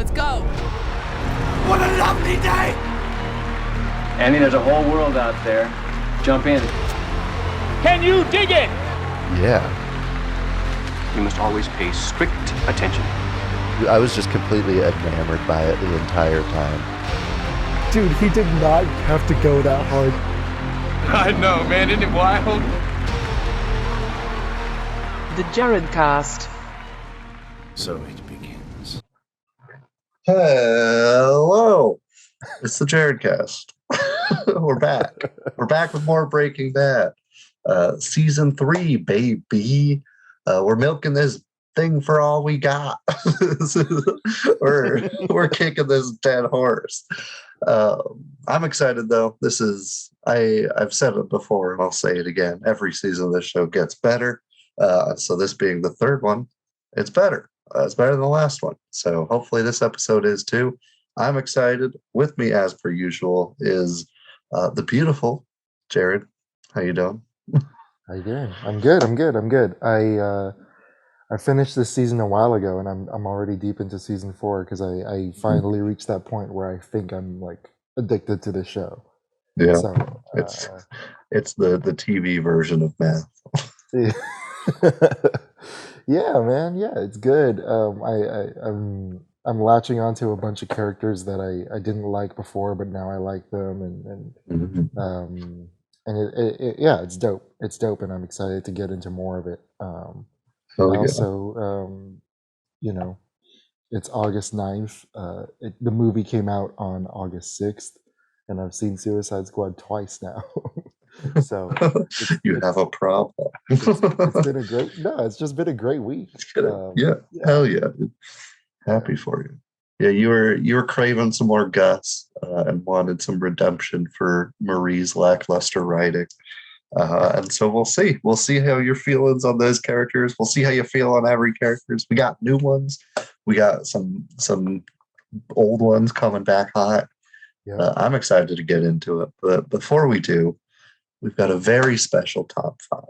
Let's go. What a lovely day! Andy, there's a whole world out there. Jump in. Can you dig it? Yeah. You must always pay strict attention. I was just completely enamored by it the entire time. Dude, he did not have to go that hard. I know, man. Isn't it wild? The Jared Cast. So it begins. Hello. It's the Jared Cast. We're back. We're back with more Breaking Bad. Season 3, baby. We're milking this thing for all we got. we're kicking this dead horse. I'm excited though. I've said it before and I'll say it again. Every season of this show gets better. So this being the third one, it's better. It's better than the last one. So hopefully this episode is too. I'm excited. With me, as per usual, is the beautiful Jared. How you doing? How you doing? I'm good. I finished this season a while ago, and I'm already deep into season 4 because I finally reached that point where I think I'm like addicted to the show. Yeah, so, it's the TV version of math. Yeah, man. Yeah, it's good. I'm latching onto a bunch of characters that I didn't like before, but now I like them, and it's dope. It's dope, and I'm excited to get into more of it. It's August 9th. The movie came out on August 6th, and I've seen Suicide Squad twice now. So you have a problem. It's just been a great week. Hell yeah, dude. Happy for you. Yeah, you were craving some more Gus and wanted some redemption for Marie's lackluster writing. And so we'll see how your feelings on those characters. We'll see how you feel on every characters. We got new ones. We got some old ones coming back hot. Yeah. I'm excited to get into it. But before we do, we've got a very special top 5.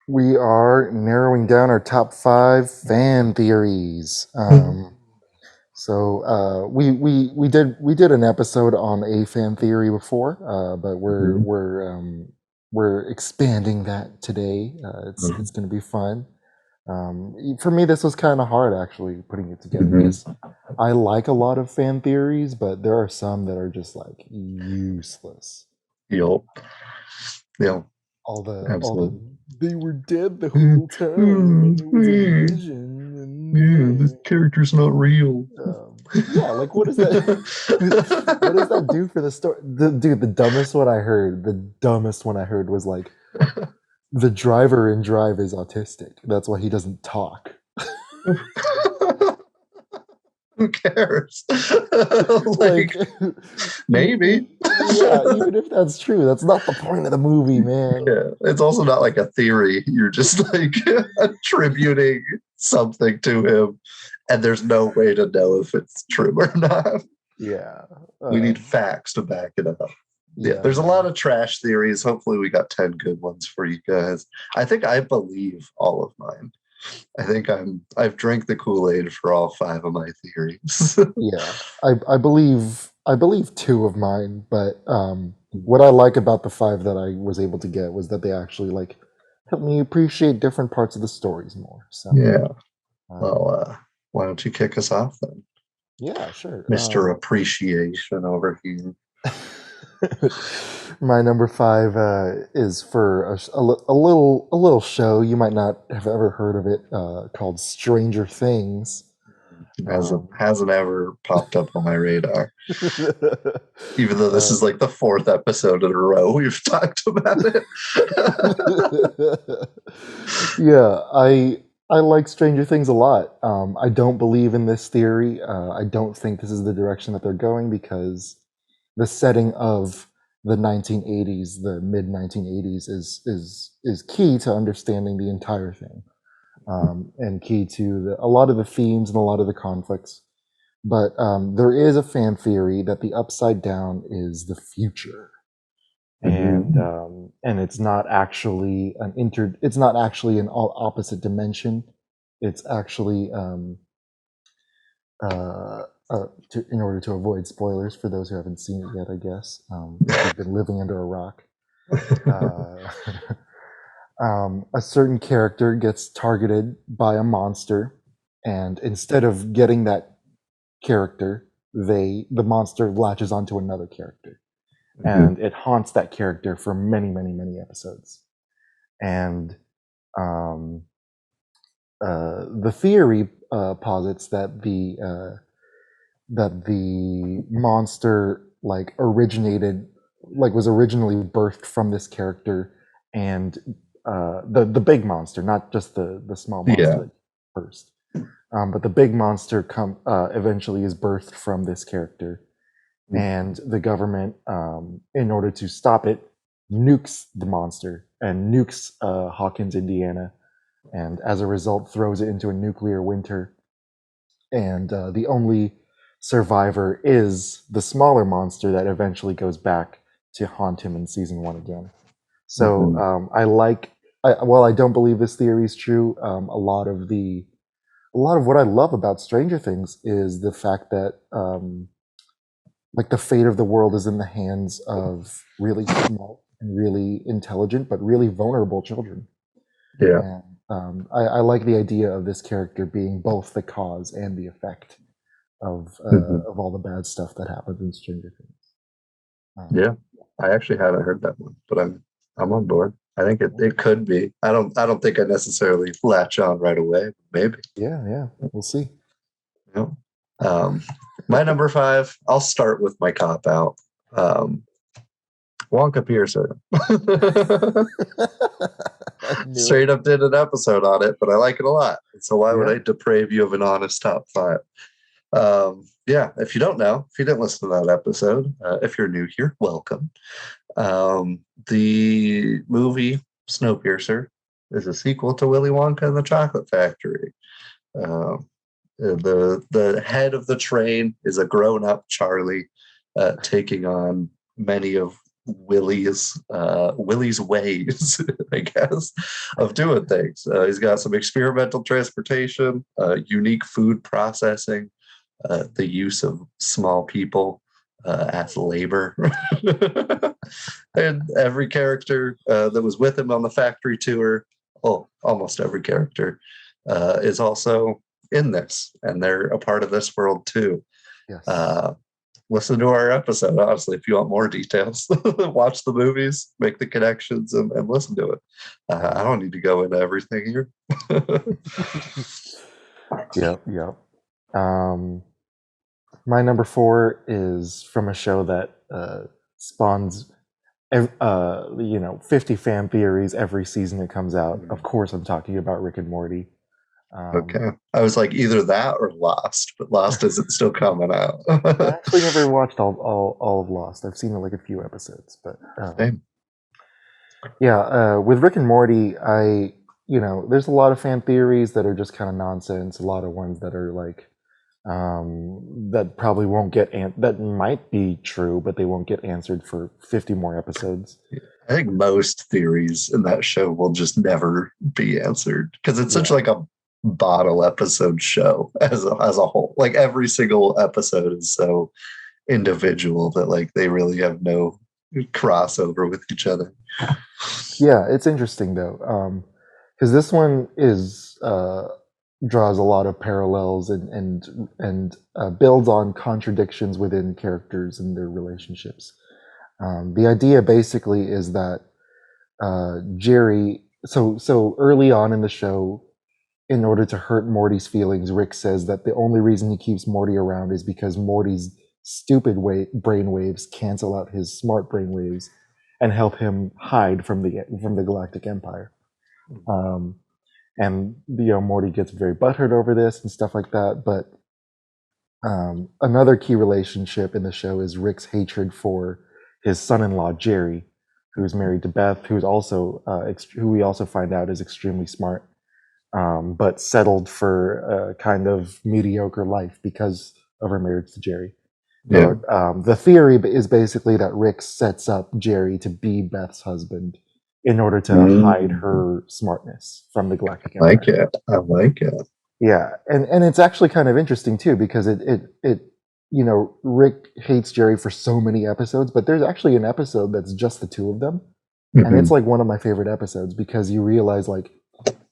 We are narrowing down our top 5 fan theories. So we did an episode on a fan theory before, but we're expanding that today. It's going to be fun. For me, this was kind of hard actually putting it together because I like a lot of fan theories, but there are some that are just like useless. Yep. All the they were dead the whole time. And it was a vision. This character's not real. Like what does that? What does that do for the story? The dumbest one I heard was like, the driver in Drive is autistic. That's why he doesn't talk. Who cares? like maybe. Yeah, even if that's true, that's not the point of the movie, man. Yeah, it's also not like a theory. You're just like attributing something to him, and there's no way to know if it's true or not. Yeah. We need facts to back it up. Yeah, there's a lot of trash theories. Hopefully we got 10 good ones for you guys. I think I believe all of mine. I think I've drank the Kool-Aid for all 5 of my theories. Yeah. I believe 2 of mine, but what I like about the 5 that I was able to get was that they actually like help me appreciate different parts of the stories more. So yeah. Well, why don't you kick us off then? Yeah, sure. Mr. Appreciation over here. My number 5 is for a little show you might not have ever heard of it, called Stranger Things. Hasn't ever popped up on my radar. Even though this is like the 4th episode in a row we've talked about it. Yeah, I like Stranger Things a lot. I don't believe in this theory. I don't think this is the direction that they're going because the setting of the 1980s, the mid 1980s, is key to understanding the entire thing, and key to a lot of the themes and a lot of the conflicts. But there is a fan theory that the Upside Down is the future, and and it's not actually it's not actually an all opposite dimension. It's actually in order to avoid spoilers for those who haven't seen it yet, I guess, if you've been living under a rock. A certain character gets targeted by a monster, and instead of getting that character, the monster latches onto another character, and it haunts that character for many, many, many episodes. And the theory posits that the monster was originally birthed from this character, and the big monster, not just the small monster that first, but the big monster eventually is birthed from this character, and the government, in order to stop it, nukes the monster and nukes Hawkins, Indiana, and as a result throws it into a nuclear winter, and the only survivor is the smaller monster that eventually goes back to haunt him in season 1 again. So I don't believe this theory is true. A lot of what I love about Stranger Things is the fact that the fate of the world is in the hands of really small and really intelligent but really vulnerable children. Yeah. And I like the idea of this character being both the cause and the effect of all the bad stuff that happens in Stranger Things. Yeah, I actually haven't heard that one, but I'm on board. I think it could be. I don't think I necessarily latch on right away. Maybe. Yeah, we'll see. Yeah. My number 5. I'll start with my cop out. Wonka Piercer. Straight up did an episode on it, but I like it a lot. So why would I deprave you of an honest top 5? If you don't know, if you didn't listen to that episode, if you're new here, welcome. The movie Snowpiercer is a sequel to Willy Wonka and the Chocolate Factory. The head of the train is a grown-up Charlie, taking on many of Willy's ways, I guess, of doing things. He's got some experimental transportation, unique food processing, the use of small people as labor. And every character that was with him on the factory tour, almost every character, is also in this, and they're a part of this world too. Yes. Listen to our episode, honestly, if you want more details. Watch the movies, make the connections, and listen to it. I don't need to go into everything here. Yep. My number 4 is from a show that spawns 50 fan theories every season it comes out. Of course, I'm talking about Rick and Morty. Okay. I was like either that or Lost, but Lost isn't still coming out. I actually never watched all of Lost. I've seen like a few episodes, but with Rick and Morty, there's a lot of fan theories that are just kind of nonsense. A lot of ones that are like that probably won't get that might be true, but they won't get answered for 50 more episodes. I think most theories in that show will just never be answered because it's such like a bottle episode show as a whole. Like every single episode is so individual that like they really have no crossover with each other. Yeah, it's interesting though, because this one is draws a lot of parallels and builds on contradictions within characters and their relationships. The idea basically is that Jerry. So early on in the show, in order to hurt Morty's feelings, Rick says that the only reason he keeps Morty around is because Morty's stupid brain waves cancel out his smart brain waves and help him hide from the Galactic Empire. And Morty gets very butthurt over this and stuff like that. But another key relationship in the show is Rick's hatred for his son-in-law Jerry, who's married to Beth, who's also who we also find out is extremely smart. But settled for a kind of mediocre life because of her marriage to Jerry. Yeah. The theory is basically that Rick sets up Jerry to be Beth's husband in order to hide her smartness from the Galactic Empire. I like it. Yeah, and it's actually kind of interesting too, because it Rick hates Jerry for so many episodes, but there's actually an episode that's just the two of them, and it's like one of my favorite episodes because you realize like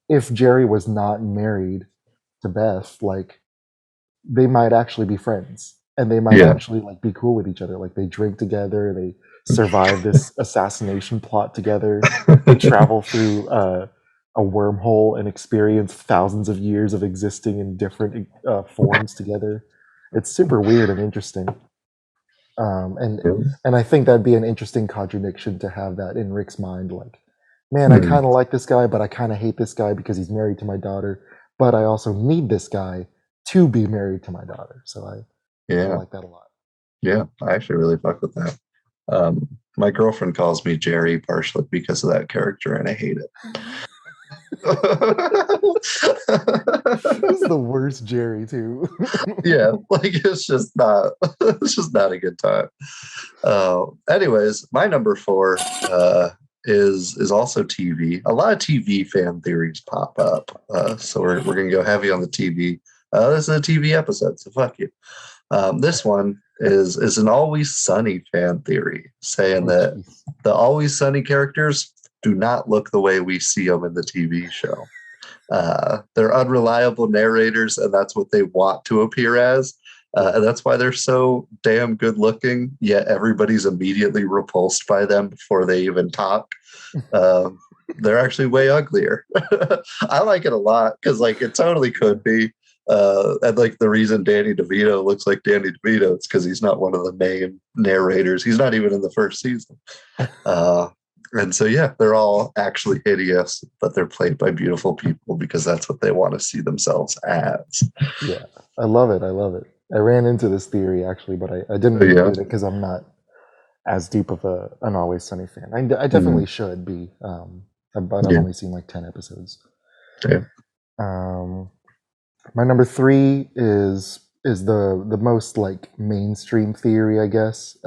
if Jerry was not married to Beth, like they might actually be friends and they might actually like be cool with each other. Like they drink together, they survive this assassination plot together, they travel through a wormhole and experience thousands of years of existing in different forms together. It's super weird and interesting. And I think that'd be an interesting contradiction to have that in Rick's mind. Like, man, I kind of like this guy, but I kind of hate this guy because he's married to my daughter. But I also need this guy to be married to my daughter. So I like that a lot. Yeah, I actually really fuck with that. My girlfriend calls me Jerry partially because of that character, and I hate it. This is the worst Jerry too. Yeah, like it's just not a good time. Anyways, my number 4 is also TV. A lot of TV fan theories pop up, so we're gonna go heavy on the TV. This is a TV episode, so fuck you. This one is an Always Sunny fan theory, saying that the Always Sunny characters do not look the way we see them in the TV show. They're unreliable narrators, and that's what they want to appear as. And that's why they're so damn good looking, yet everybody's immediately repulsed by them before they even talk. They're actually way uglier. I like it a lot because like it totally could be. And like the reason Danny DeVito looks like Danny DeVito, it's because he's not one of the main narrators. He's not even in the first season. And so, yeah, they're all actually hideous, but they're played by beautiful people because that's what they want to see themselves as. Yeah, I love it. I ran into this theory actually, but I didn't include it because I'm not as deep of an Always Sunny fan. I definitely should be, but I've only seen like 10 episodes. Yeah. My number 3 is the most like mainstream theory, I guess.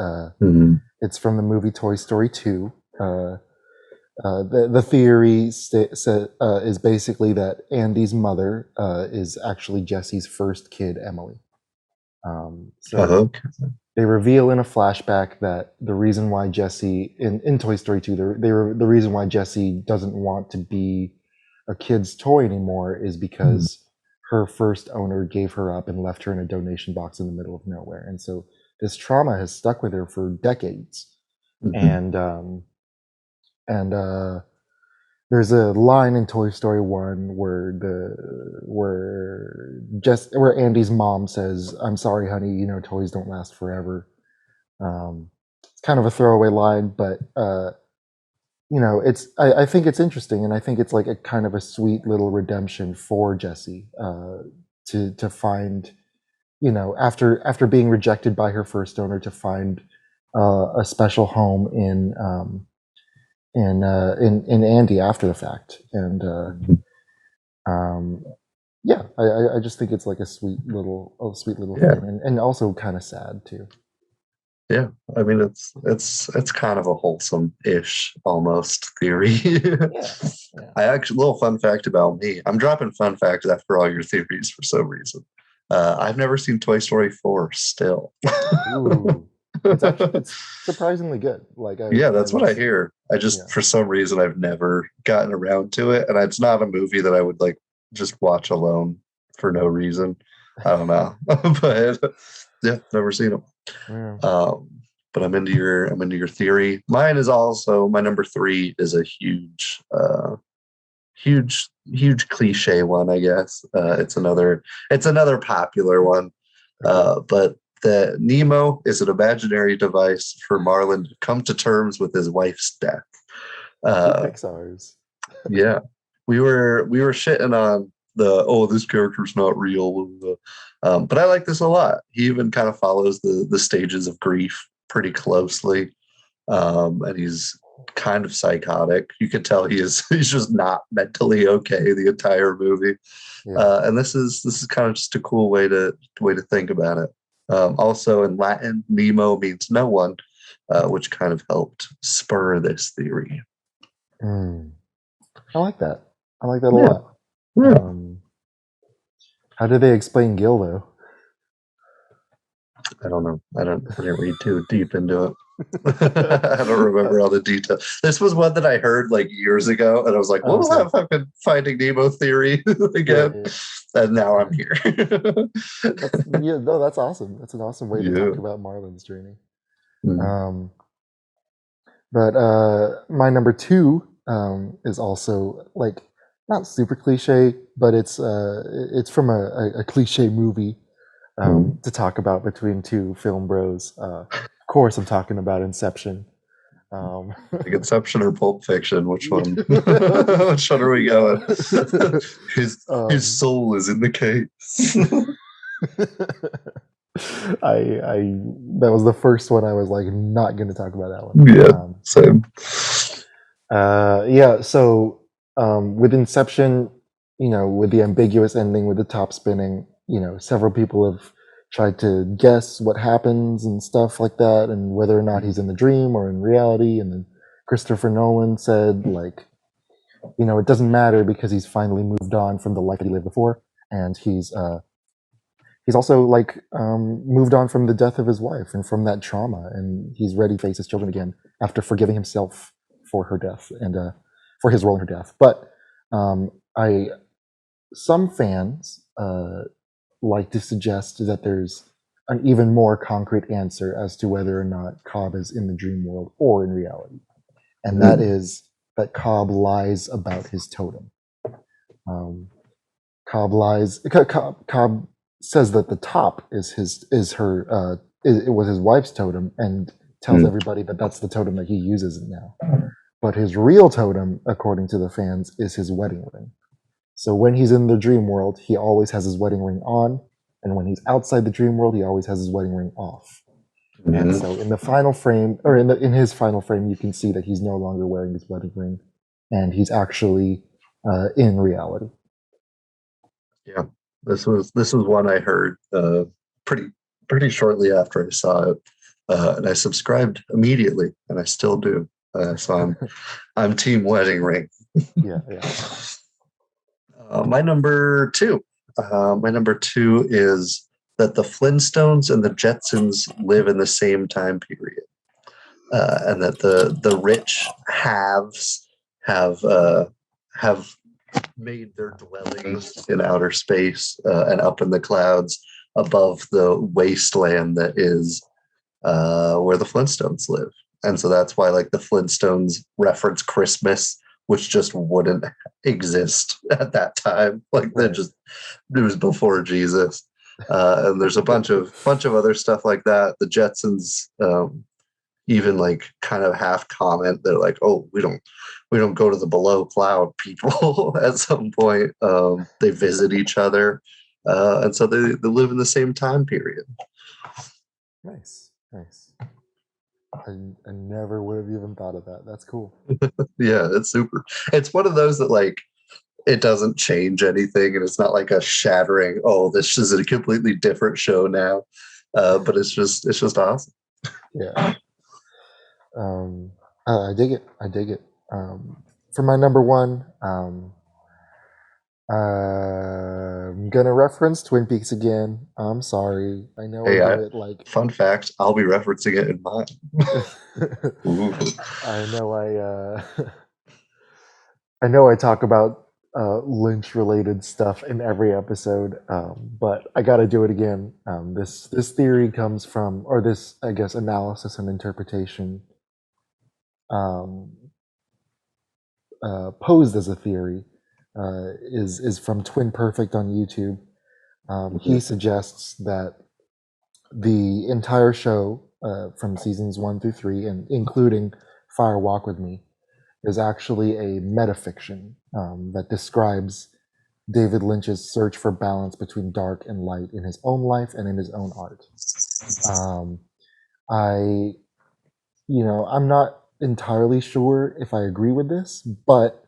It's from the movie Toy Story 2. The theory is basically that Andy's mother is actually Jesse's first kid, Emily. They reveal in a flashback that the reason why Jesse in Toy Story 2, the reason why Jesse doesn't want to be a kid's toy anymore is because her first owner gave her up and left her in a donation box in the middle of nowhere, and so this trauma has stuck with her for decades. And there's a line in Toy Story 1 where Andy's mom says, "I'm sorry, honey, you know toys don't last forever." It's kind of a throwaway line, but I think it's interesting, and I think it's like a kind of a sweet little redemption for Jessie to find, after being rejected by her first owner, to find a special home in Andy after the fact, and I just think it's like a sweet little thing, and also kind of sad too. Yeah, I mean it's kind of a wholesome-ish almost theory. I actually, little fun fact about me. I'm dropping fun facts after all your theories for some reason. I've never seen Toy Story 4 still. Ooh. It's surprisingly good. That's what I hear. For some reason I've never gotten around to it, and it's not a movie that I would like just watch alone for no reason. I don't know, but yeah, never seen them. Yeah. But I'm into your theory. Mine is also my number 3 is a huge cliche one, I guess. It's another popular one, but that Nemo is an imaginary device for Marlin to come to terms with his wife's death. Pixar's. Yeah, we were shitting on this character's not real, but I like this a lot. He even kind of follows the stages of grief pretty closely, and he's kind of psychotic. You can tell he's just not mentally okay the entire movie, and this is kind of just a cool way to think about it. Also, in Latin, Nemo means no one, which kind of helped spur this theory. Mm. I like that. I like that a Yeah. lot. Yeah. How do they explain Gil though? I don't know. I didn't read too deep into it. I don't remember all the details. This was one that I heard like years ago, and I was like, "What was Okay. that fucking Finding Nemo theory again?" Yeah. And now I'm here. That's awesome. That's an awesome way to Yeah. talk about Marlin's journey. Mm. But my number two is also like not super cliche, but it's from a cliche movie to talk about between two film bros. Of course, I'm talking about Inception. Like Inception or Pulp Fiction? Which one? Which one are we going? His soul is in the case. I that was the first one I was like not going to talk about that one. Yeah, same. Yeah, so with Inception, with the ambiguous ending, with the top spinning, several people have tried to guess what happens and stuff like that, and whether or not he's in the dream or in reality. And then Christopher Nolan said, like, it doesn't matter because he's finally moved on from the life that he lived before, and he's also like moved on from the death of his wife and from that trauma, and he's ready to face his children again after forgiving himself for her death and for his role in her death. But I some fans like to suggest that there's an even more concrete answer as to whether or not Cobb is in the dream world or in reality, and that is that Cobb lies about his totem. Cobb lies. Cobb says that the top is it was his wife's totem, and tells everybody that that's the totem that he uses now. But his real totem, according to the fans, is his wedding ring. So when he's in the dream world, he always has his wedding ring on, and when he's outside the dream world, he always has his wedding ring off. And so in the final frame, or in his final frame, you can see that he's no longer wearing his wedding ring, and he's actually in reality. Yeah, this was one I heard pretty shortly after I saw it, and I subscribed immediately, and I still do. So I'm team wedding ring. Yeah. My number two. My number two is that the Flintstones and the Jetsons live in the same time period, and that the rich haves have made their dwellings in outer space and up in the clouds above the wasteland that is where the Flintstones live. And so that's why like the Flintstones reference Christmas, which just wouldn't exist at that time. Like it was before Jesus. And there's a bunch of other stuff like that. The Jetsons even like kind of half comment. They're like, oh, we don't go to the below cloud people at some point. They visit each other. And so they live in the same time period. Nice. I never would have even thought of that. That's cool. Yeah, it's super. It's one of those that like it doesn't change anything, and it's not like a shattering, oh, this is a completely different show now. But it's just awesome. Yeah. I dig it. For my number one, I'm gonna reference Twin Peaks again. I'm sorry. I know I do it like. Fun fact: I'll be referencing it in mine. I know I talk about Lynch-related stuff in every episode, but I got to do it again. This theory comes from, or this, I guess, analysis and interpretation, posed as a theory, is from Twin Perfect on YouTube. He suggests that the entire show, from seasons 1 through 3, and including Fire Walk with Me, is actually a metafiction that describes David Lynch's search for balance between dark and light in his own life and in his own art. I'm not entirely sure if I agree with this, but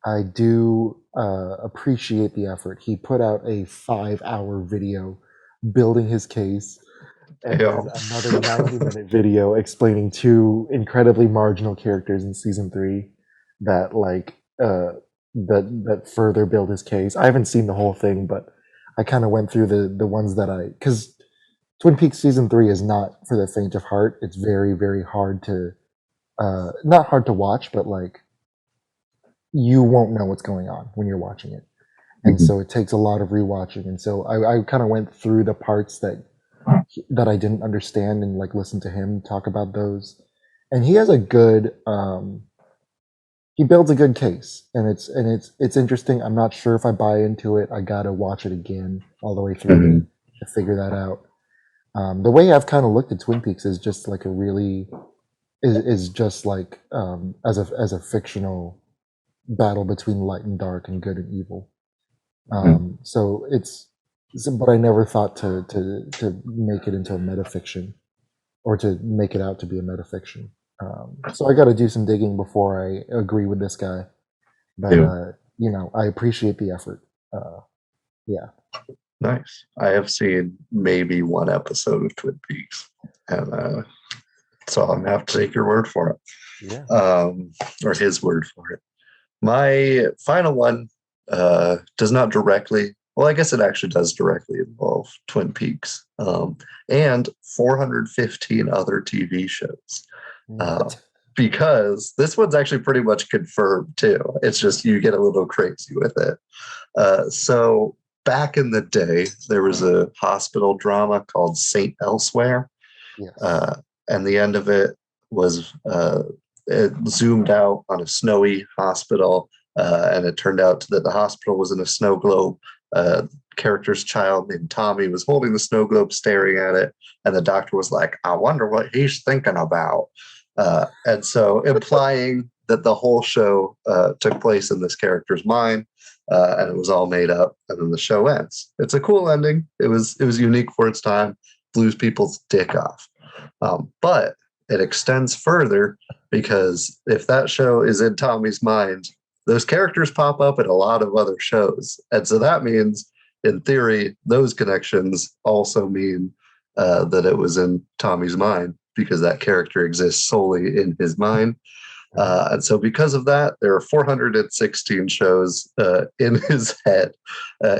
I do appreciate the effort. He put out a 5-hour video building his case, and then another 90-minute video explaining two incredibly marginal characters in season 3. that like that further build his case. I haven't seen the whole thing, but I kind of went through the ones that because Twin Peaks season 3 is not for the faint of heart. It's very, very hard to not hard to watch, but like you won't know what's going on when you're watching it. And so it takes a lot of rewatching. And so I kind of went through the parts that I didn't understand and like listen to him talk about those. And he has a good he builds a good case, and it's interesting. I'm not sure if I buy into it. I gotta watch it again all the way through to figure that out. The way I've kind of looked at Twin Peaks is just like a really is just like as a fictional battle between light and dark and good and evil. So but I never thought to make it into a metafiction or to make it out to be a metafiction. So I got to do some digging before I agree with this guy. But I appreciate the effort. Yeah. Nice. I have seen maybe one episode of Twin Peaks, and so I'm gonna have to take your word for it. Yeah. Or his word for it. My final one does not directly. Well, I guess it actually does directly involve Twin Peaks and 415 other TV shows. Because this one's actually pretty much confirmed too. It's just you get a little crazy with it. So back in the day, there was a hospital drama called Saint Elsewhere. Yes. And the end of it was it zoomed out on a snowy hospital, and it turned out that the hospital was in a snow globe. Character's child named Tommy was holding the snow globe, staring at it, and the doctor was like, "I wonder what he's thinking about." And so implying that the whole show took place in this character's mind, and it was all made up, and then the show ends. It's a cool ending. It was unique for its time. Blues people's dick off. But it extends further because if that show is in Tommy's mind, those characters pop up in a lot of other shows. And so that means, in theory, those connections also mean that it was in Tommy's mind because that character exists solely in his mind. And so because of that, there are 416 shows in his head,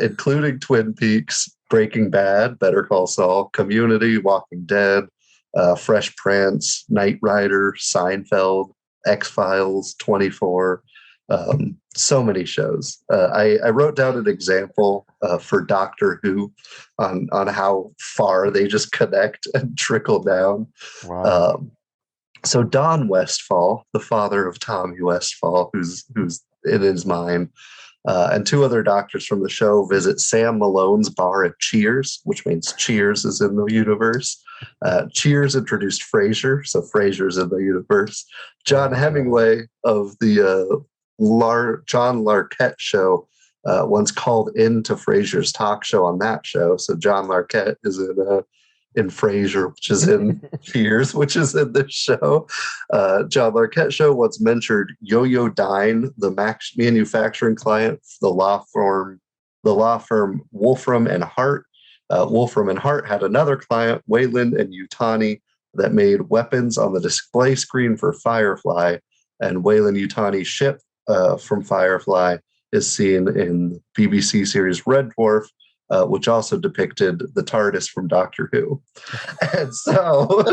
including Twin Peaks, Breaking Bad, Better Call Saul, Community, Walking Dead, Fresh Prince, Knight Rider, Seinfeld, X-Files, 24, so many shows. I wrote down an example for Doctor Who on how far they just connect and trickle down. Wow. So Don Westfall, the father of Tommy Westfall, who's in his mind, and two other doctors from the show visit Sam Malone's bar at Cheers, which means Cheers is in the universe. Cheers introduced Frasier, so Frasier's in the universe. John Hemingway of the John Larroquette show once called into Frasier's talk show on that show. So John Larroquette is in Frasier, which is in Cheers, which is in this show. John Larroquette show once mentioned Yo-Yo Dine, the manufacturing client, the law firm Wolfram and Hart. Wolfram and Hart had another client, Wayland and Yutani, that made weapons on the display screen for Firefly. And Wayland Yutani's ship from Firefly is seen in the BBC series Red Dwarf, which also depicted the TARDIS from Doctor Who. And so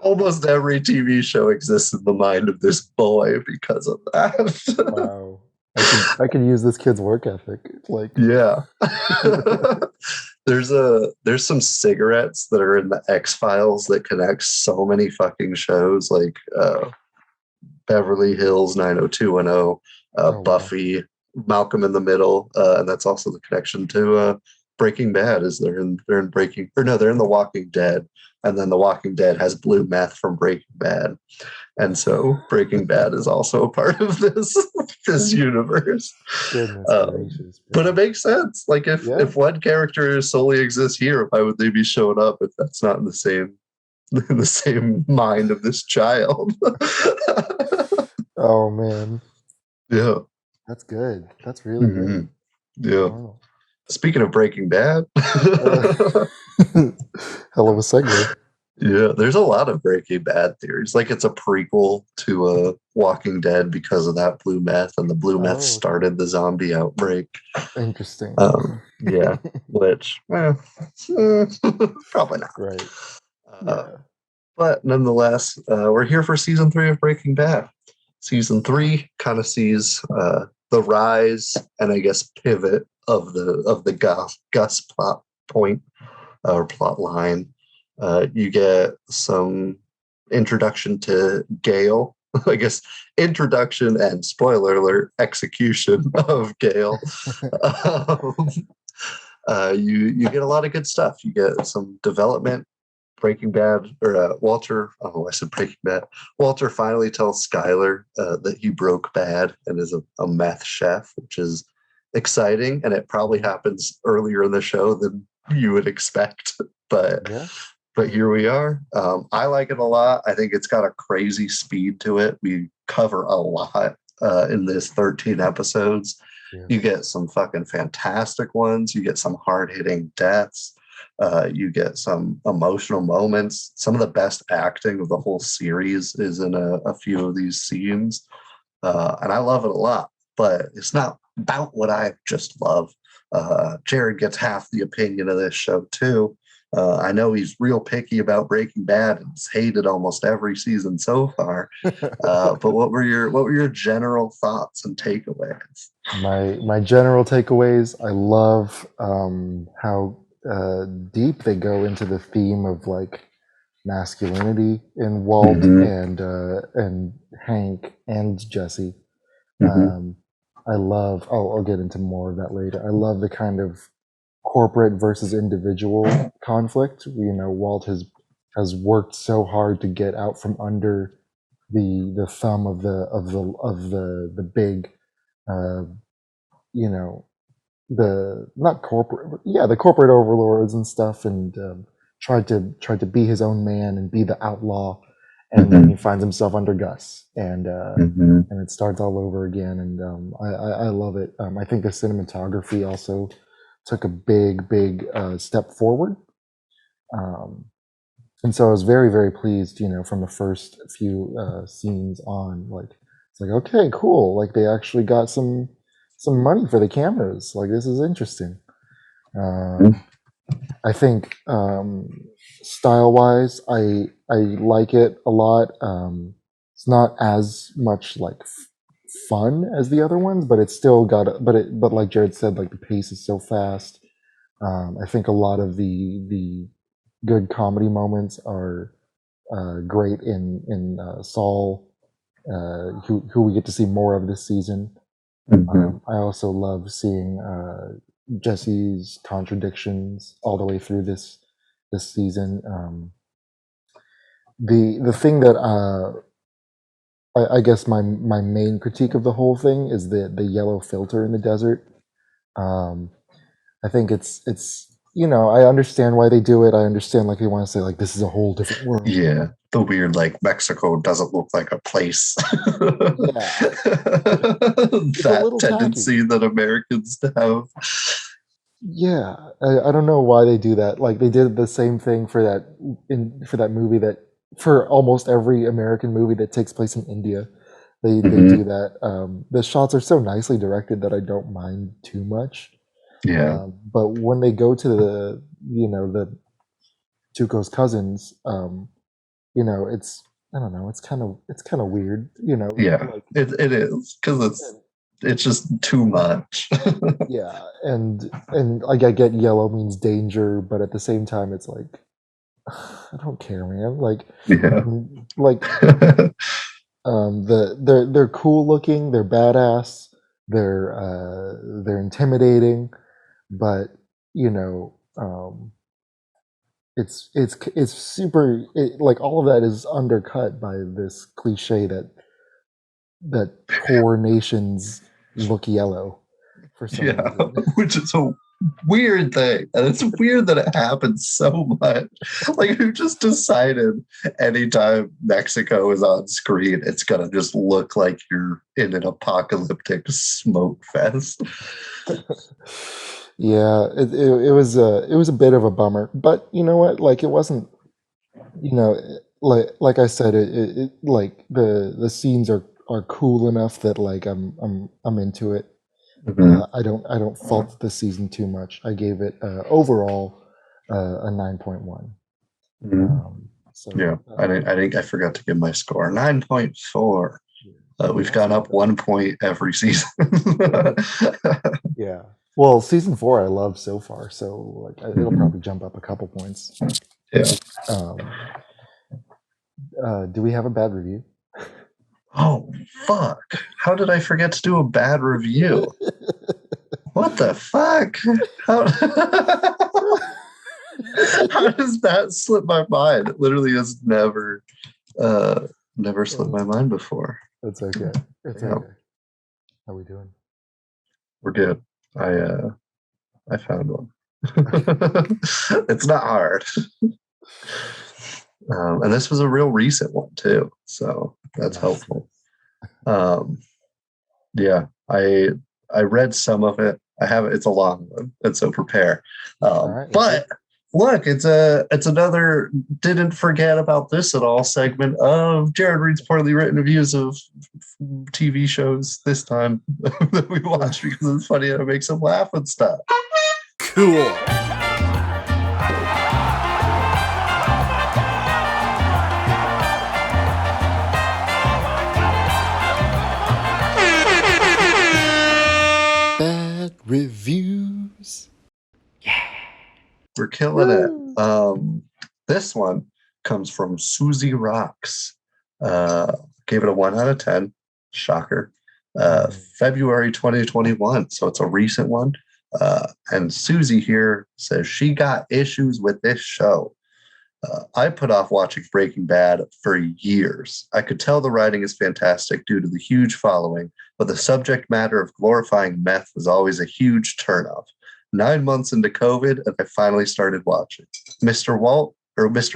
almost every TV show exists in the mind of this boy because of that. Wow. I can use this kid's work ethic. Like, yeah. There's some cigarettes that are in the X-Files that connect so many fucking shows, like Beverly Hills 90210, Buffy, Malcolm in the Middle, and that's also the connection to Breaking Bad. Is they're in The Walking Dead, and then The Walking Dead has blue meth from Breaking Bad, and so Breaking Bad is also a part of this universe. But it makes sense. Like if one character solely exists here, why would they be showing up if that's not in the same mind of this child? Oh man. Yeah. That's good. That's really good. Yeah. Wow. Speaking of Breaking Bad. Hell of a segue. Yeah, there's a lot of Breaking Bad theories. Like it's a prequel to Walking Dead because of that blue meth, and the blue meth Oh, okay. started the zombie outbreak. Interesting. Yeah, which probably not. Right. Uh, Yeah. but nonetheless, we're here for season 3 of Breaking Bad. Season 3 kind of sees the rise and I guess pivot of the Gus plot point or plot line. You get some introduction to Gale. I guess introduction and spoiler alert execution of Gale. Um, you get a lot of good stuff. You get some development. Breaking Bad or Walter. Oh, I said Breaking Bad. Walter finally tells Skyler that he broke bad and is a meth chef, which is exciting. And it probably happens earlier in the show than you would expect. But Yeah. but here we are. I like it a lot. I think it's got a crazy speed to it. We cover a lot in this 13 episodes. Yeah. You get some fucking fantastic ones. You get some hard hitting deaths. You get some emotional moments. Some of the best acting of the whole series is in a few of these scenes. And I love it a lot, but it's not about what I just love. Jared gets half the opinion of this show too. I know he's real picky about Breaking Bad and has hated almost every season so far. But what were your general thoughts and takeaways? My general takeaways. I love how deep they go into the theme of like masculinity in Walt and Hank and Jesse. I love. Oh, I'll get into more of that later. I love the kind of corporate versus individual conflict. You know, Walt has worked so hard to get out from under the thumb of the big, uh, you know, the not corporate, yeah, the corporate overlords and stuff, and tried to be his own man and be the outlaw, and then he finds himself under Gus, and it starts all over again, and I love it. I think the cinematography also took a big step forward, and so I was very pleased. You know, from the first few scenes on, like it's like okay, cool, like they actually got some money for the cameras. Like this is interesting. I think style wise, I like it a lot. It's not as much like fun as the other ones, but it's still got. But like Jared said, like the pace is so fast. I think a lot of the good comedy moments are great in Saul, who we get to see more of this season. I also love seeing Jesse's contradictions all the way through this season. The thing that I guess my main critique of the whole thing is the yellow filter in the desert. I think it's you know, I understand why they do it. I understand like they want to say like this is a whole different world. Yeah, the weird like Mexico doesn't look like a place. Yeah, That tendency tacky. that Americans have. Yeah, I don't know why they do that. Like they did the same thing for that movie that for almost every American movie that takes place in India, they do that. The shots are so nicely directed that I don't mind too much. Yeah, But when they go to the Tuco's cousins, you know, I don't know, it's kind of weird, you know, yeah, like it is because it's just too much. yeah, and like I get yellow means danger, but at the same time, it's like I don't care, man. Like, Yeah. like they're cool looking, they're badass, they're intimidating, but you know, it's super like all of that is undercut by this cliche that poor nations look yellow for some Yeah, reason. which is a weird thing. And it's weird that it happens so much. Like, who just decided anytime Mexico is on screen, it's going to just look like you're in an apocalyptic smoke fest? Yeah, it was a bit of a bummer, but you know what? Like it wasn't You know, like I said, it like the scenes are cool enough that like I'm into it. Mhm. I don't fault the season too much. I gave it overall a 9.1. Mhm. Yeah, So I think I forgot to give my score 9.4. We've that's gone not up 1 point every season. bad. Yeah. Well, season 4 I love so far, so like it'll Mhm. probably jump up a couple points. Yeah. Um, do we have a bad review? Oh, fuck. How did I forget to do a bad review? What the fuck? How, how does that slip my mind? It literally has never slipped my mind before. That's okay. It's Yeah, okay. How we doing? we're good. I found one. It's not hard. And this was a real recent one too, so that's Nice. helpful. Um, yeah, I read some of it. I have it's a long one, and so prepare. All right, let's But look, it's another didn't forget about this at all segment of Jared reads poorly written reviews of TV shows this time that we watch because it's funny and it makes him laugh and stuff. Cool. Bad reviews. We're killing it. Woo! This one comes from Susie Rocks. Gave it a 1 out of 10. Shocker. February 2021. So it's a recent one. And Susie here says she got issues with this show. I put off watching Breaking Bad for years. I could tell the writing is fantastic due to the huge following, but the subject matter of glorifying meth was always a huge turnoff. 9 months into COVID, and I finally started watching. Mr.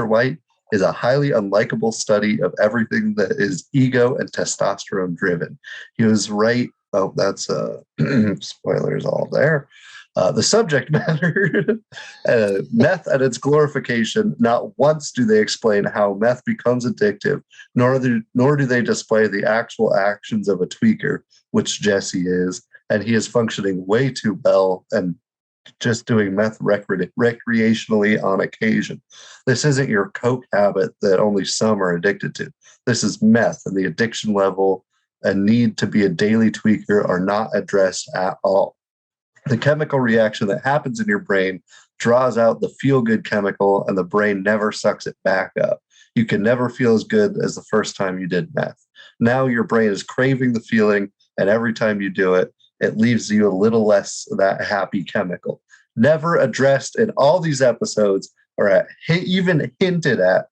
White is a highly unlikable study of everything that is ego and testosterone driven. He was right. Oh, that's spoilers all there. The subject matter, meth and its glorification. Not once do they explain how meth becomes addictive, nor do they display the actual actions of a tweaker, which Jesse is, and he is functioning way too well and just doing meth recreationally on occasion. This isn't your coke habit that only some are addicted to. This is meth, and the addiction level and need to be a daily tweaker are not addressed at all. The chemical reaction that happens in your brain draws out the feel good chemical, and the brain never sucks it back up. You can never feel as good as the first time you did meth. Now your brain is craving the feeling, and every time you do it, it leaves you a little less of that happy chemical. Never addressed in all these episodes or even hinted at.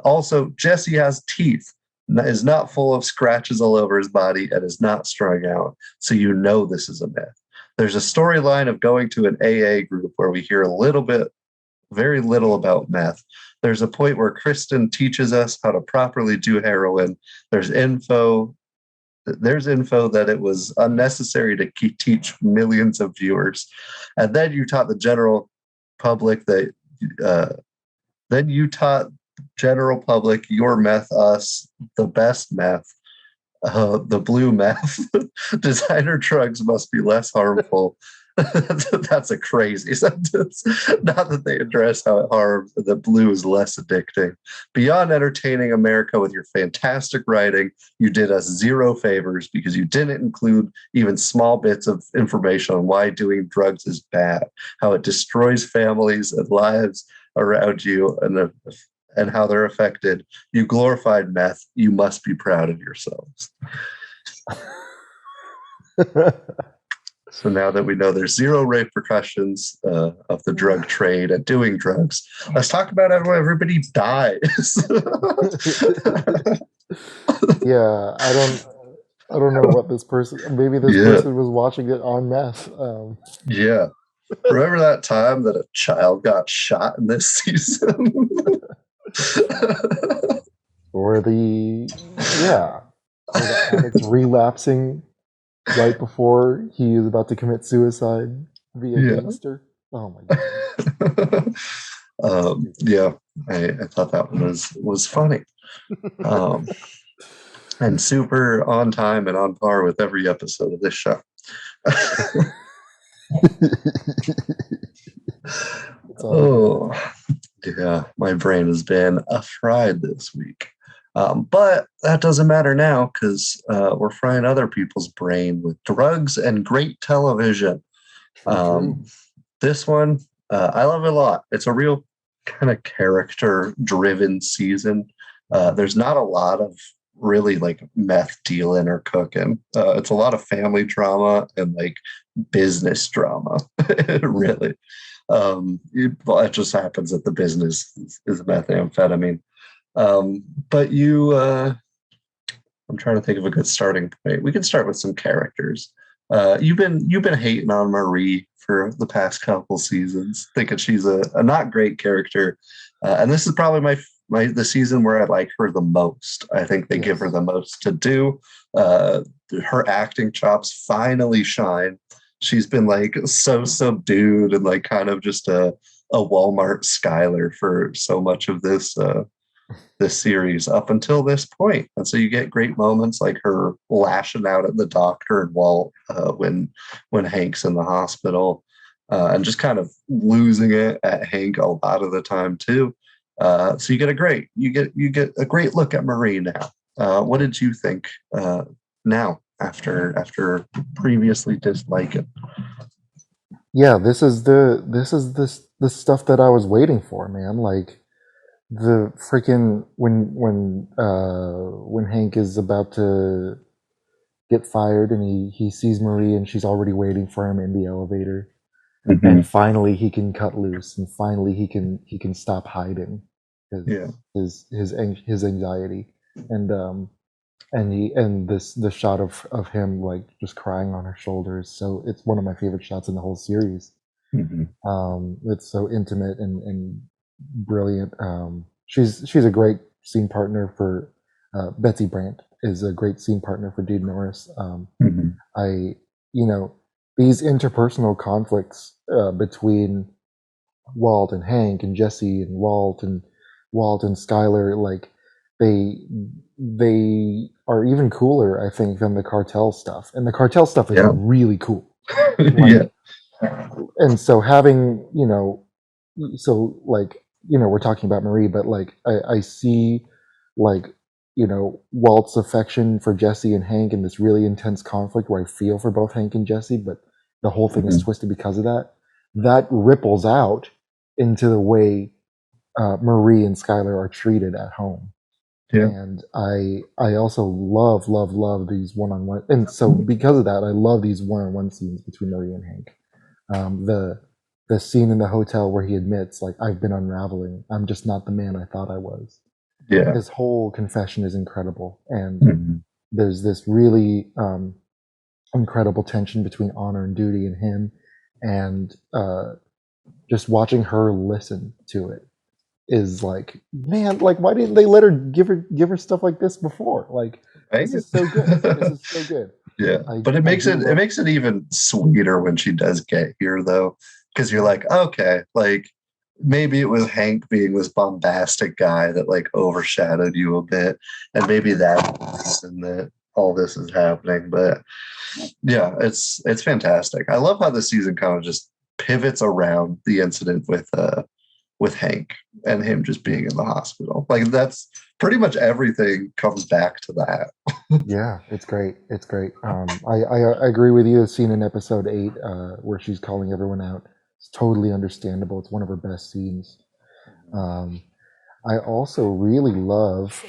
Also, Jesse has teeth, is not full of scratches all over his body, and is not strung out. So you know this is a myth. There's a storyline of going to an AA group where we hear a little bit, very little about meth. There's a point where Kristen teaches us how to properly do heroin. There's info that it was unnecessary to teach millions of viewers. And then you taught the general public that, then you taught general public your meth, us, the best meth. The blue meth. Designer drugs must be less harmful. That's a crazy sentence. Not that they address how it harms, that blue is less addicting. Beyond entertaining America with your fantastic writing, you did us zero favors because you didn't include even small bits of information on why doing drugs is bad, how it destroys families and lives around you, and how they're affected. You glorified meth. You must be proud of yourselves. So now that we know there's zero repercussions of the drug trade and doing drugs, let's talk about how everybody dies. Yeah, I don't know what this person. Maybe this Yeah. person was watching it on meth. Yeah. Remember that time that a child got shot in this season? Or the addicts relapsing right before he is about to commit suicide via Yeah. gangster. Oh my god. Yeah, I thought that one was funny. Um, and super on time and on par with every episode of this show. Oh, yeah, my brain has been fried this week. But that doesn't matter now because we're frying other people's brain with drugs and great television. This one, I love it a lot. It's a real kind of character-driven season. There's not a lot of really like meth dealing or cooking. It's a lot of family drama and like business drama, really. It just happens that the business is methamphetamine. But I'm trying to think of a good starting point. We can start with some characters. You've been hating on Marie for the past couple seasons, thinking she's a not great character, and this is probably the season where I like her the most. I think they give her the most to do. Her acting chops finally shine. She's been like so subdued and like kind of just a Walmart Skylar for so much of this series up until this point. And so you get great moments like her lashing out at the doctor and Walt when Hank's in the hospital, and just kind of losing it at Hank a lot of the time too. So you get a great look at Marie now. What did you think now after previously disliking? Yeah, this is the stuff that I was waiting for, man. Like the freaking when Hank is about to get fired and he sees Marie and she's already waiting for him in the elevator, and finally he can cut loose and finally he can stop hiding his anxiety, and the shot of him like just crying on her shoulders. So it's one of my favorite shots in the whole series. It's so intimate and brilliant. She's a great scene partner for Betsy Brandt is a great scene partner for Dean Norris. I these interpersonal conflicts between Walt and Hank and Jesse and Walt and Skylar, like they are even cooler, I think, than the cartel stuff. And the cartel stuff is really cool. Like, and so having we're talking about Marie, but like I see like Walt's affection for Jesse and Hank in this really intense conflict where I feel for both Hank and Jesse, but the whole thing is twisted because of that. That ripples out into the way Marie and Skylar are treated at home. And I also love these one-on-one, and so because of that, I love these one-on-one scenes between Marie and Hank. The scene in the hotel where he admits, like, I've been unraveling. I'm just not the man I thought I was. His whole confession is incredible, and there's this really incredible tension between honor and duty in him, and just watching her listen to it is like, man, like, why didn't they let her give her stuff like this before? Like, this is so good. This is so good. But it makes it even sweeter when she does get here, though, because you're like, okay, like maybe it was Hank being this bombastic guy that like overshadowed you a bit, and maybe that's the reason that all this is happening. But yeah, it's fantastic. I love how the season kind of just pivots around the incident with Hank and him just being in the hospital. Like that's pretty much everything comes back to that. Yeah, it's great. It's great. I agree with you. The scene in episode 8 where she's calling everyone out, it's totally understandable. It's one of her best scenes. I also really love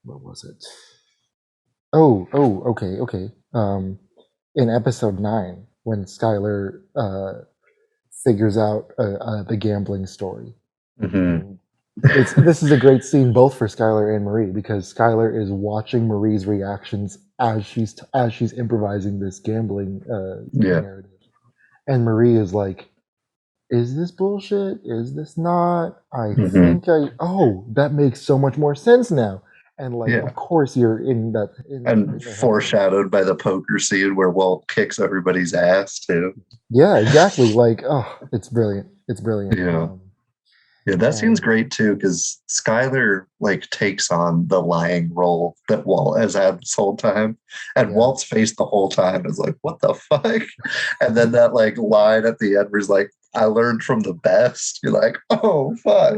what was it? Okay. In episode 9, when Skylar figures out the gambling story. This is a great scene both for Skylar and Marie, because Skylar is watching Marie's reactions as she's improvising this gambling narrative, and Marie is like, "Is this bullshit? Is this not? I think that makes so much more sense now." And like, Yeah. of course, you're in that. And in their head. foreshadowed by the poker scene where Walt kicks everybody's ass too. Yeah, exactly. Like, oh, it's brilliant. It's brilliant. Yeah. Yeah, that scene's great too, because Skylar like takes on the lying role that Walt has had this whole time. And Yeah. Walt's face the whole time is like, what the fuck? And then that like line at the end where he's like, I learned from the best. You're like, oh fuck.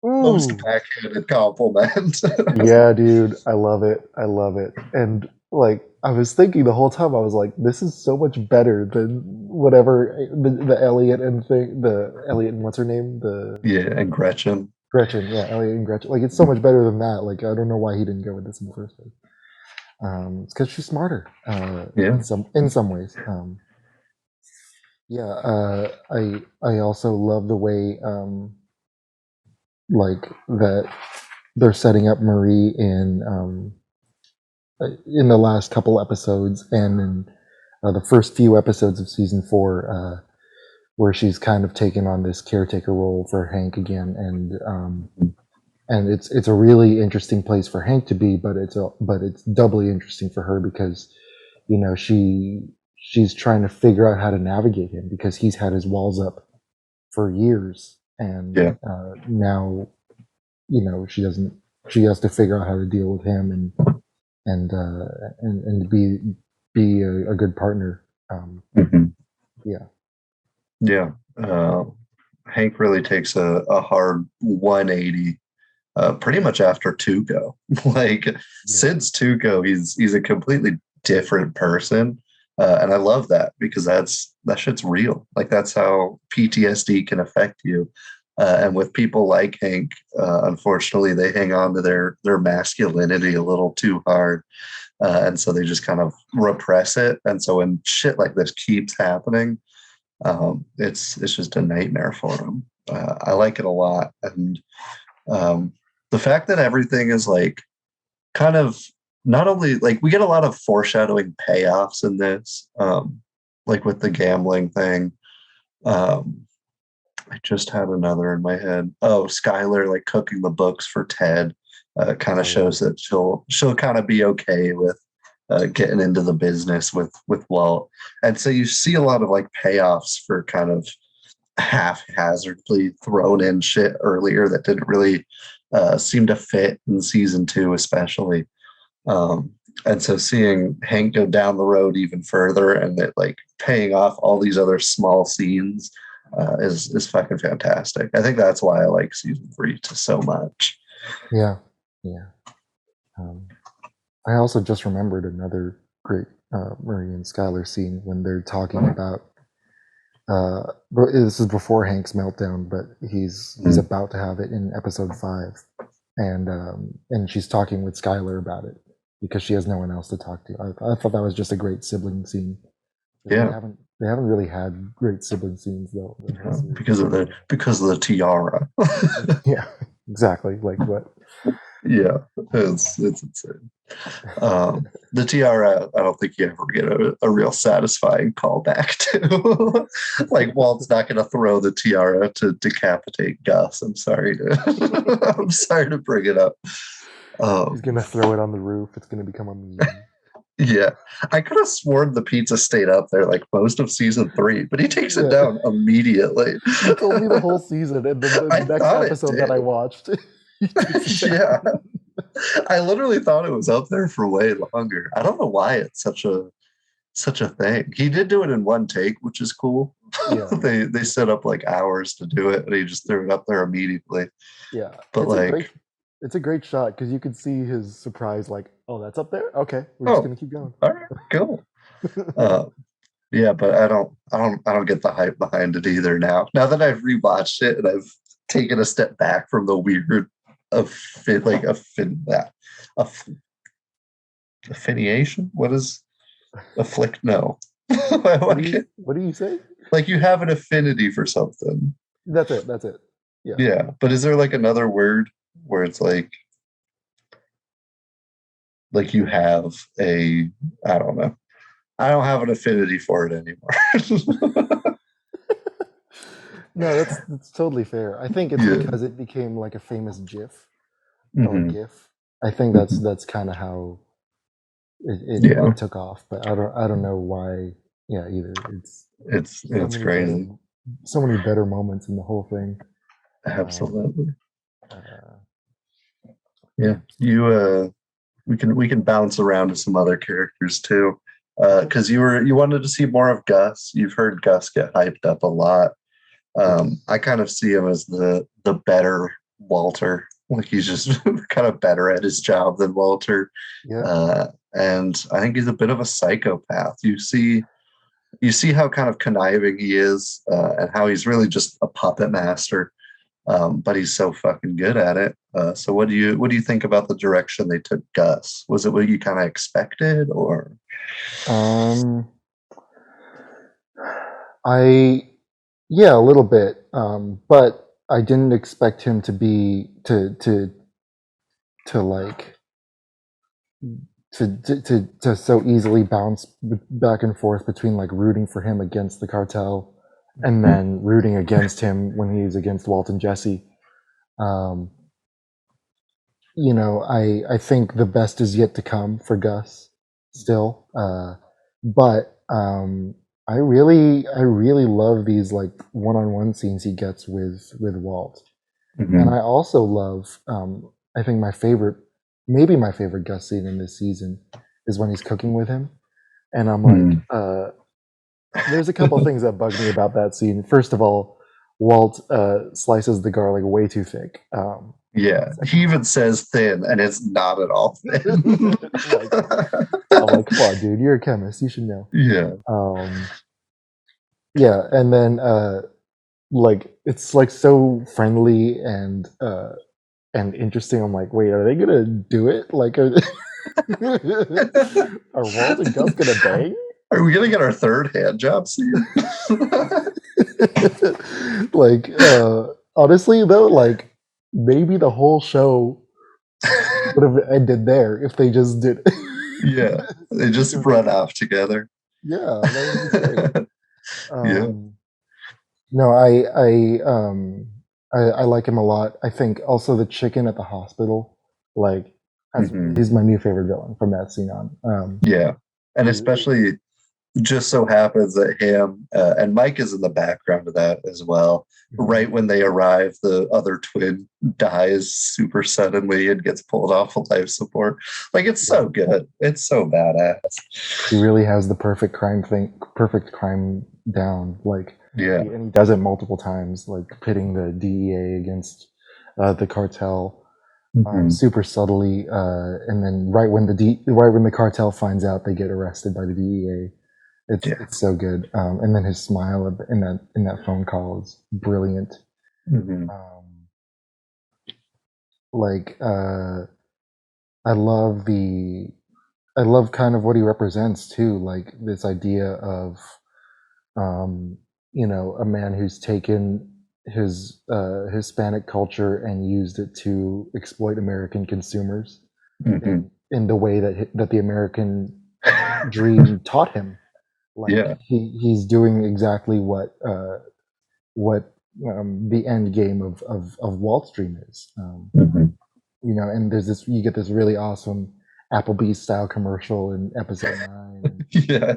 Most backhanded compliment. Yeah, dude, I love it. I love it. And like, I was thinking the whole time, I was like, this is so much better than whatever the Elliot and thing, the Elliot and what's her name, the Yeah, and Gretchen. Gretchen, yeah, Elliot and Gretchen. Like, it's so much better than that. Like, I don't know why he didn't go with this in the first place. It's because she's smarter. Yeah. In some ways. I also love the way like that they're setting up Marie in the last couple episodes and in the first few episodes of season 4, where she's kind of taken on this caretaker role for Hank again, and it's a really interesting place for Hank to be, but it's doubly interesting for her because, you know, she's trying to figure out how to navigate him because he's had his walls up for years, and now, you know, she has to figure out how to deal with him and be a good partner. Yeah. Hank really takes a hard 180 pretty much after Tuco. Like since Tuco, he's a completely different person. And I love that because that shit's real. Like that's how PTSD can affect you. And with people like Hank, unfortunately, they hang on to their masculinity a little too hard. And so they just kind of repress it. And so when shit like this keeps happening, it's just a nightmare for them. I like it a lot. And the fact that everything is like kind of not only like we get a lot of foreshadowing payoffs in this, like with the gambling thing. I just had another in my head. Oh, Skylar like cooking the books for Ted kind of shows that she'll kind of be okay with getting into the business with Walt. And so you see a lot of like payoffs for kind of haphazardly thrown in shit earlier that didn't really seem to fit in season 2, especially. And so seeing Hank go down the road even further and that like paying off all these other small scenes is fucking fantastic. I think that's why I like season 3 so much. Yeah. I also just remembered another great Murray and Skylar scene when they're talking about. This is before Hank's meltdown, but he's about to have it in episode 5, and she's talking with Skylar about it because she has no one else to talk to. I thought that was just a great sibling scene. Yeah. They haven't really had great sibling scenes though. Because of the tiara. Yeah, exactly. Like what? Yeah, it's insane. The tiara, I don't think you ever get a real satisfying callback to. Like Walt's not going to throw the tiara to decapitate Gus. I'm sorry to bring it up. He's going to throw it on the roof. It's going to become a meme. Yeah, I could have sworn the pizza stayed up there like most of season 3, but he takes it down immediately. He told me the whole season, and the next episode that I watched. Yeah, I literally thought it was up there for way longer. I don't know why it's such a thing. He did do it in one take, which is cool. Yeah. they set up like hours to do it, and he just threw it up there immediately. Yeah, but it's a great shot because you could see his surprise. Like, oh, that's up there. Okay, we're just gonna keep going. All right, cool. Yeah, but I don't get the hype behind it either now. Now that I've rewatched it and I've taken a step back from the weird affiliation. What is afflict? No. What do you say? Like you have an affinity for something. That's it. Yeah. Yeah, but is there like another word where it's like you have a, I don't know. I don't have an affinity for it anymore. No, that's totally fair. I think it's because it became like a famous GIF or GIF. I think that's kind of how it took off. But I don't know why. Yeah, either It's many crazy. better, so many better moments in the whole thing. Absolutely. Yeah, you we can bounce around to some other characters too, because you wanted to see more of Gus. You've heard Gus get hyped up a lot. I kind of see him as the better Walter. Like he's just kind of better at his job than Walter. Yeah. And I think he's a bit of a psychopath. You see how kind of conniving he is, and how he's really just a puppet master. But he's so fucking good at it. So what do you think about the direction they took Gus? Was it what you kind of expected, or? Yeah, a little bit. But I didn't expect him to be to like to so easily bounce back and forth between like rooting for him against the cartel and then rooting against him when he's against Walt and Jesse. You know, I think the best is yet to come for Gus still. But I really love these like one-on-one scenes he gets with Walt. And I also love I think maybe my favorite Gus scene in this season is when he's cooking with him. And I'm like, there's a couple things that bug me about that scene. First of all, Walt slices the garlic way too thick. Yeah, he even says thin, and it's not at all thin. I'm like, come on, dude, you're a chemist, you should know. Yeah. Yeah, and then like it's like so friendly and interesting. I'm like, wait, are they gonna do it? Like, are Walt and Gus gonna bang? Are we gonna get our third hand job scene? Like, honestly though, like maybe the whole show would have ended there if they just did it. Yeah, they just run off together. Yeah, that would be great. Yeah. No, I like him a lot. I think also the chicken at the hospital, like, he's my new favorite villain from that scene on. Yeah, and especially just so happens that him and Mike is in the background of that as well. Right when they arrive, the other twin dies super suddenly and gets pulled off of life support. Like, it's so good. It's so badass. He really has the perfect crime down. Like, and he does it multiple times, like pitting the DEA against the cartel. Super subtly, and then right when the cartel finds out, they get arrested by the DEA. It's so good, and then his smile in that phone call is brilliant. Like, I love kind of what he represents too, like this idea of you know, a man who's taken his Hispanic culture and used it to exploit American consumers in the way that the American dream taught him. Like, he's doing exactly what the end game of Walt's dream is. You know, and you get this really awesome Applebee's style commercial in episode 9. Yeah,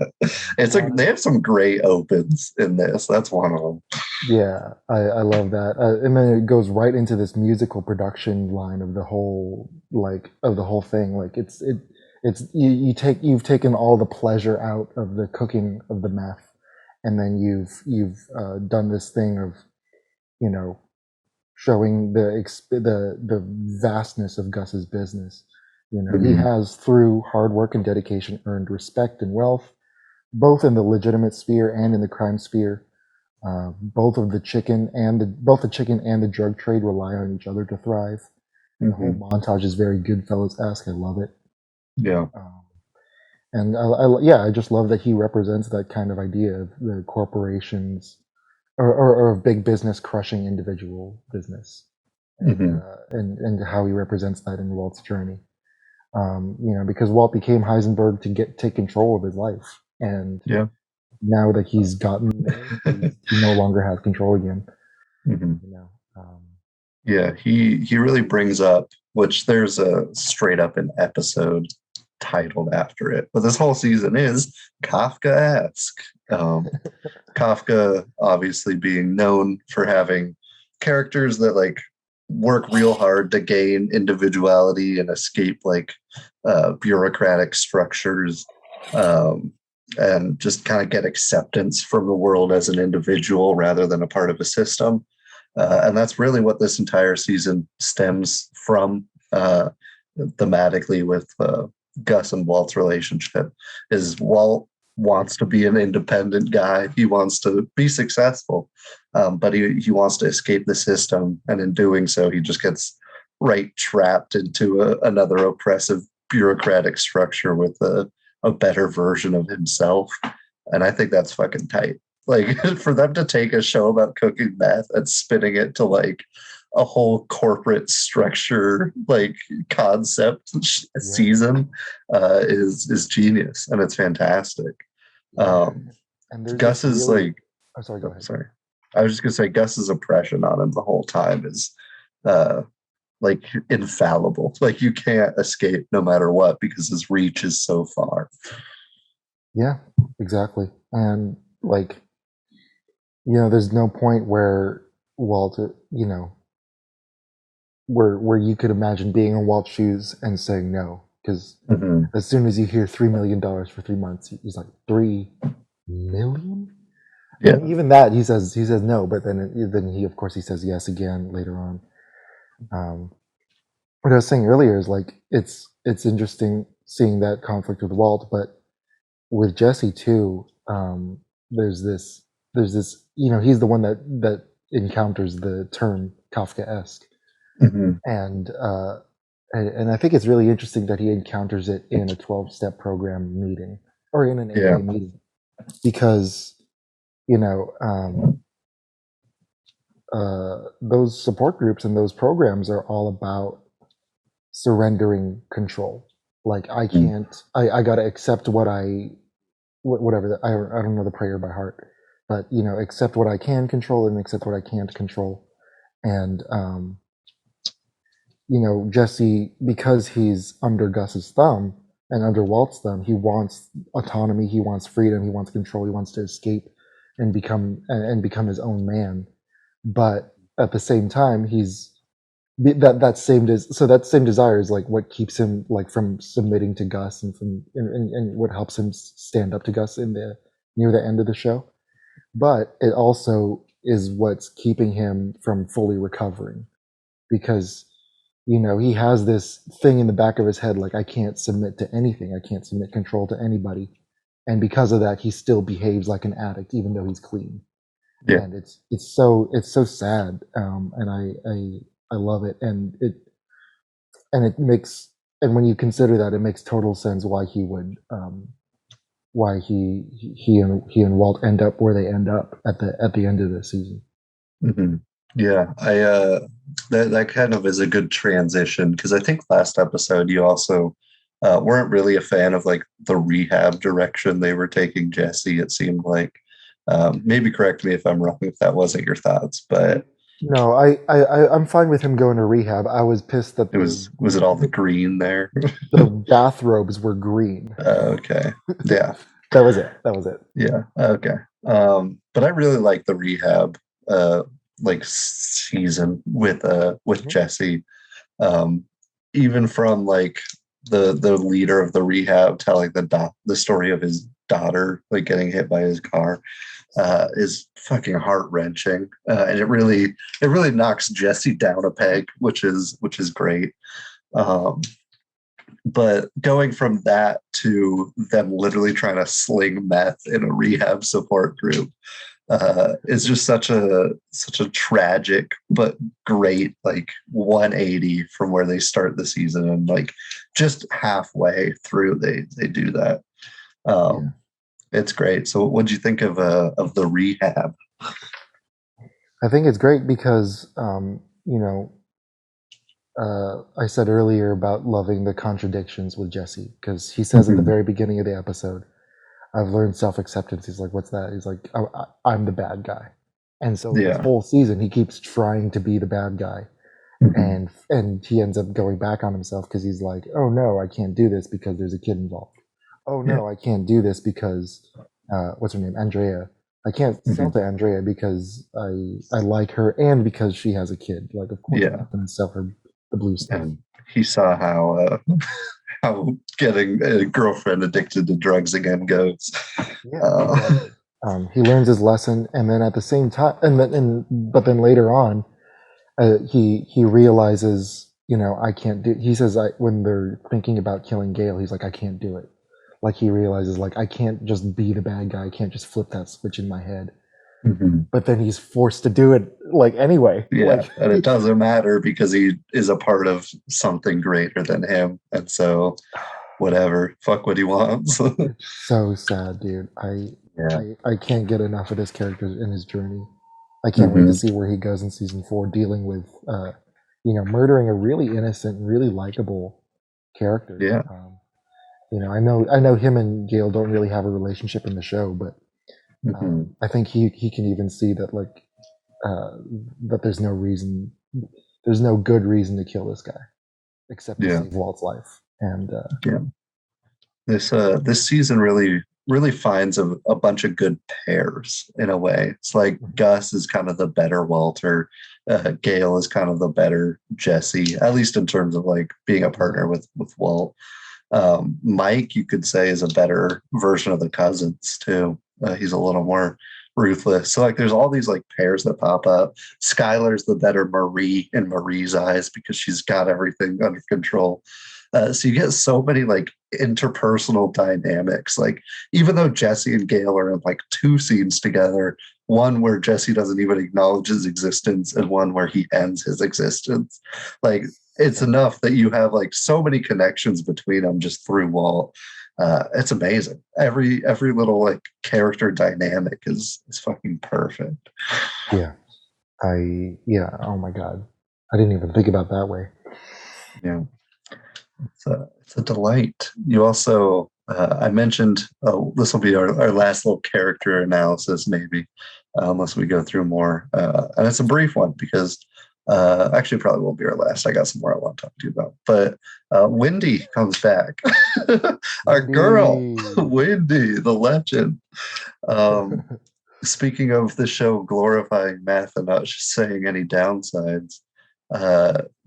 it's like they have some great opens in this. That's one of them. Yeah, I love that, and then it goes right into this musical production line of the whole thing. Like, you've taken all the pleasure out of the cooking of the meth, and then you've done this thing of, you know, showing the vastness of Gus's business. You know, he has, through hard work and dedication, earned respect and wealth, both in the legitimate sphere and in the crime sphere. Both the chicken and the drug trade rely on each other to thrive. The whole montage is very Goodfellas-esque. I love it. Yeah. And I just love that he represents that kind of idea of the corporations or big business crushing individual business, and how he represents that in Walt's journey. You know, because Walt became Heisenberg to take control of his life, and now that he's gotten there, he no longer has control again. You know, he really brings up which there's a straight up an episode titled after it. But this whole season is Kafkaesque. Kafka obviously being known for having characters that like work real hard to gain individuality and escape like bureaucratic structures, and just kind of get acceptance from the world as an individual rather than a part of a system. And that's really what this entire season stems from, thematically with Gus and Walt's relationship. Is Walt wants to be an independent guy. He wants to be successful, but he wants to escape the system. And in doing so, he just gets right trapped into another oppressive bureaucratic structure with a better version of himself. And I think that's fucking tight. Like, for them to take a show about cooking meth and spinning it to like a whole corporate structure, like concept season, is genius, and it's fantastic. And Gus's really... Oh, sorry, go ahead. Sorry. I was just gonna say Gus's impression on him the whole time is like infallible. Like, you can't escape no matter what because his reach is so far. Yeah, exactly. And like, there's no point where Walt, where you could imagine being in Walt's shoes and saying no, because as soon as you hear $3 million for 3 months, he's like, 3 million? Yeah. And even that, he says no, but then he of course he says yes again later on. What I was saying earlier is like it's interesting seeing that conflict with Walt, but with Jesse too. There's this he's the one that encounters the term Kafkaesque, and I think it's really interesting that he encounters it in a 12-step program meeting or in an AA meeting, because those support groups and those programs are all about surrendering control. Like, I can't, I gotta accept whatever, I don't know the prayer by heart, but accept what I can control and accept what I can't control. And Jesse, because he's under Gus's thumb and under Walt's thumb, he wants autonomy, he wants freedom, he wants control, he wants to escape and become his own man. But at the same time, that same desire is like what keeps him like from submitting to Gus and what helps him stand up to Gus near the end of the show. But it also is what's keeping him from fully recovering, because he has this thing in the back of his head, like, I can't submit to anything, I can't submit control to anybody, and because of that, he still behaves like an addict even though he's clean. Yeah. And it's so sad, and I love it, and it makes, and when you consider that, it makes total sense why he would why he and Walt end up where they end up at the end of the season. Yeah, that kind of is a good transition, because I think last episode you also weren't really a fan of like the rehab direction they were taking Jesse. It seemed like, maybe correct me if I'm wrong if that wasn't your thoughts, but no, I'm fine with him going to rehab. I was pissed that was it all the green there? The bathrobes were green. Okay, yeah, that was it. Yeah, okay. But I really like the rehab like season with Jesse, even from like the leader of the rehab telling the story of his daughter like getting hit by his car, is fucking heart-wrenching, and it really knocks Jesse down a peg, which is great. But going from that to them literally trying to sling meth in a rehab support group is just such a tragic but great like 180 from where they start the season, and like just halfway through they do that. It's great. So what did you think of the rehab? I think it's great because I said earlier about loving the contradictions with Jesse, because he says at the very beginning of the episode, I've learned self-acceptance. He's like, what's that? He's like, I'm the bad guy. And so this whole season, he keeps trying to be the bad guy. and he ends up going back on himself because he's like, oh no, I can't do this because there's a kid involved. Oh Yeah. no, I can't do this because what's her name, Andrea. I can't sell to Andrea because I like her and because she has a kid. Like, of course, I'm Yeah. not going to sell her the blue stuff. And he saw how how getting a girlfriend addicted to drugs again goes. Yeah, exactly. He learns his lesson, and then at the same time, but then later on, he realizes, I can't do. He says, when they're thinking about killing Gale, he's like, I can't do it. Like, he realizes, like, I can't just be the bad guy. I can't just flip that switch in my head. But then he's forced to do it, like, anyway. Yeah, Like, and it doesn't matter because he is a part of something greater than him, and so whatever, fuck what he wants. it's so sad, dude. I can't get enough of this character in his journey. I can't wait to see where he goes in season 4, dealing with, murdering a really innocent, really likable character. Yeah. I know him and Gale don't really have a relationship in the show, but I think he can even see that, like, that there's no good reason to kill this guy, except to save Walt's life. And this season really finds a bunch of good pairs in a way. It's like Gus is kind of the better Walter, Gale is kind of the better Jesse, at least in terms of like being a partner with Walt. Mike, you could say, is a better version of the cousins too. He's a little more ruthless. So like there's all these like pairs that pop up. Skylar's the better Marie in Marie's eyes because she's got everything under control. So you get so many like interpersonal dynamics. Like even though Jesse and Gale are in like 2 scenes together, one where Jesse doesn't even acknowledge his existence and one where he ends his existence. Like it's enough that you have like so many connections between them just through Walt. It's amazing. Every little like character dynamic is fucking perfect. Yeah. Oh my God. I didn't even think about that way. Yeah. It's a delight. You also, I mentioned, this will be our last little character analysis, maybe, unless we go through more. And it's a brief one because actually probably won't be our last. I got some more I want to talk to you about. But Wendy comes back. Our girl, Wendy, the legend. Speaking of the show glorifying meth and not saying any downsides,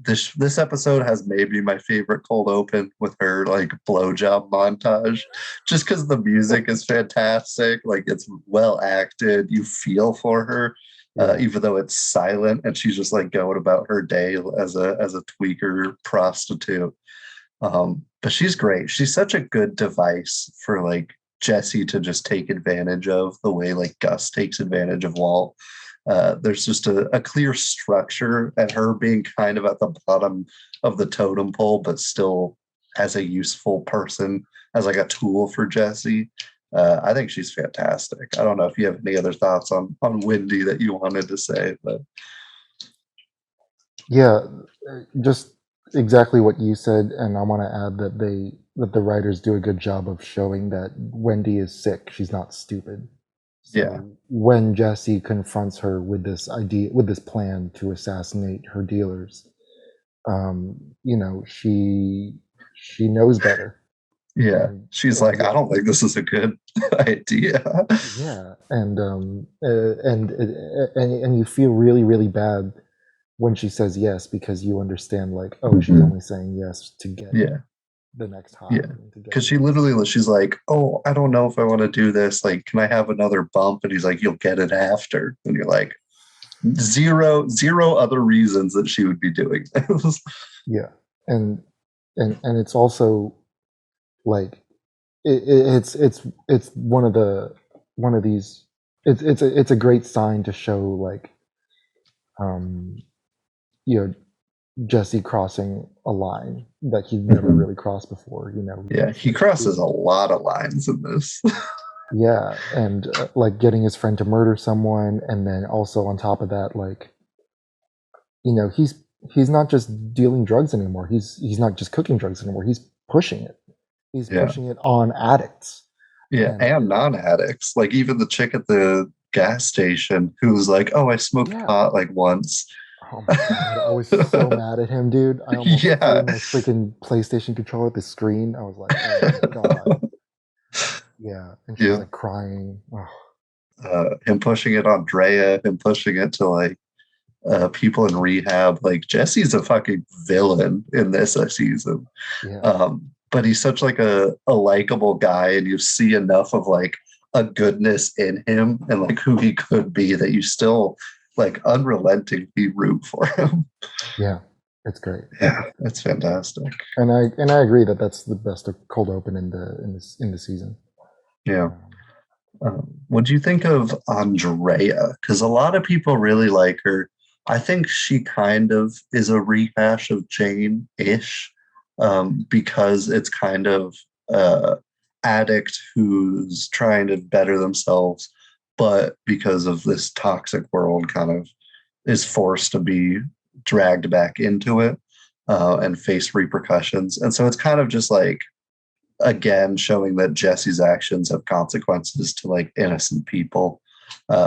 this episode has maybe my favorite cold open with her like blowjob montage, just because the music is fantastic. Like it's well acted. You feel for her, even though it's silent and she's just like going about her day as a tweaker prostitute. But she's great. She's such a good device for like Jesse to just take advantage of the way like Gus takes advantage of Walt. There's just a clear structure and her being kind of at the bottom of the totem pole, but still as a useful person, as like a tool for Jesse. I think she's fantastic. I don't know if you have any other thoughts on Wendy that you wanted to say, but yeah, just exactly what you said. And I want to add that the writers do a good job of showing that Wendy is sick. She's not stupid. So when Jesse confronts her with this plan to assassinate her dealers, she knows better. Yeah, she's like, I don't think this is a good idea. Yeah, and you feel really, really bad when she says yes because you understand, like, oh, she's only saying yes to get the next high. Yeah, because she's like, oh, I don't know if I want to do this. Like, can I have another bump? And he's like, you'll get it after. And you're like, zero other reasons that she would be doing this. Yeah, and it's also like it's one of these. It's a great sign to show like, Jesse crossing a line that he'd never really crossed before. Yeah, he crosses a lot of lines in this. Yeah, and like getting his friend to murder someone, and then also on top of that, like, he's not just dealing drugs anymore. He's not just cooking drugs anymore. He's pushing it. He's pushing it on addicts. Yeah, and non-addicts. Like even the chick at the gas station who's like, "Oh, I smoked pot like once." Oh my god, I was so mad at him, dude. I almost Yeah. threw my freaking PlayStation controller at the screen. I was like, oh my god. Yeah, and she's Yeah. like crying. Oh, Him pushing it on Drea, him pushing it to like people in rehab. Like Jesse's a fucking villain in this season. yeah. But he's such like a likable guy, and you see enough of like a goodness in him and like who he could be that you still like unrelentingly root for him. Yeah, it's great. Yeah, that's fantastic. And I agree that that's the best cold open in the season. Yeah. What do you think of Andrea? Because a lot of people really like her. I think she kind of is a rehash of Jane-ish, because it's kind of addict who's trying to better themselves, but because of this toxic world, kind of is forced to be dragged back into it and face repercussions. And so it's kind of just like, again, showing that Jesse's actions have consequences to like innocent people,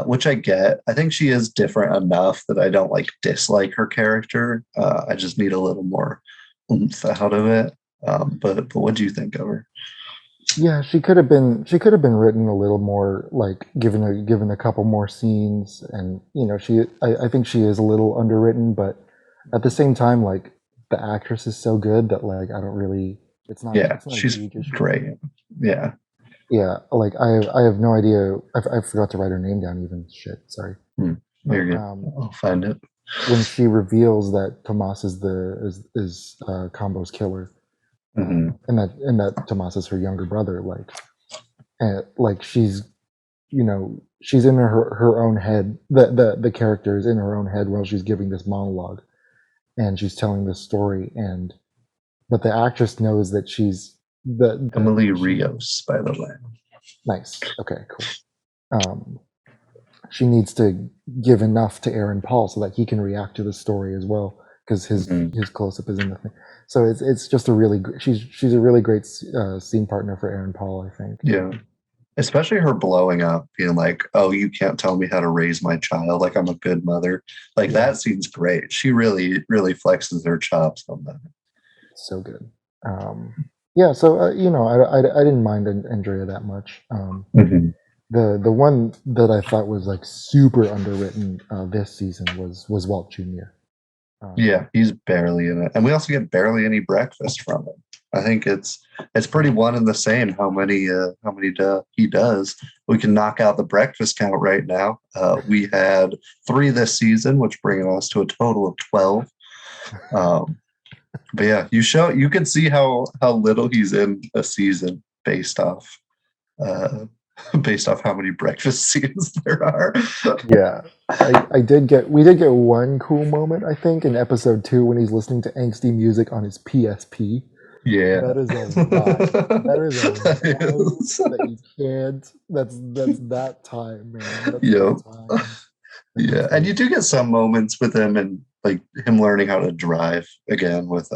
which I get. I think she is different enough that I don't like dislike her character. I just need a little more oomph out of it. But what do you think of her? Yeah, she could have been written a little more, like given a couple more scenes, and I think she is a little underwritten, but at the same time, like the actress is so good that like I don't really. It's not. Yeah, it's not she's great. Yeah. Yeah, like I have no idea. I forgot to write her name down. Even shit. Sorry. You're good. I'll find it. When she reveals that Tomas is Combo's killer, and that Tomas is her younger brother, like she's she's in her own head. The character is in her own head while she's giving this monologue, and she's telling this story, but the actress knows that she's Emily Rios, by the way. Nice. Okay, cool. She needs to give enough to Aaron Paul so that he can react to the story as well, because his close up is in the thing. So it's just a really she's a really great scene partner for Aaron Paul, I think. Yeah, especially her blowing up, being like, "Oh, you can't tell me how to raise my child. Like I'm a good mother." Like that scene's great. She really flexes her chops on that. So good. Yeah, so I didn't mind Andrea that much. The one that I thought was like super underwritten this season was Walt Jr. Yeah, he's barely in it, and we also get barely any breakfast from him. I think it's pretty one and the same how many he does. We can knock out the breakfast count right now. We had 3 this season, which bringing us to a total of 12. But yeah, you can see how little he's in a season based off how many breakfast scenes there are. Yeah, we did get one cool moment, I think, in episode 2 when he's listening to angsty music on his PSP. Yeah, that is a vibe. That is a vibe that you can't. That's that time, man. That's that time. Yeah, and you do get some moments with him, and like him learning how to drive again with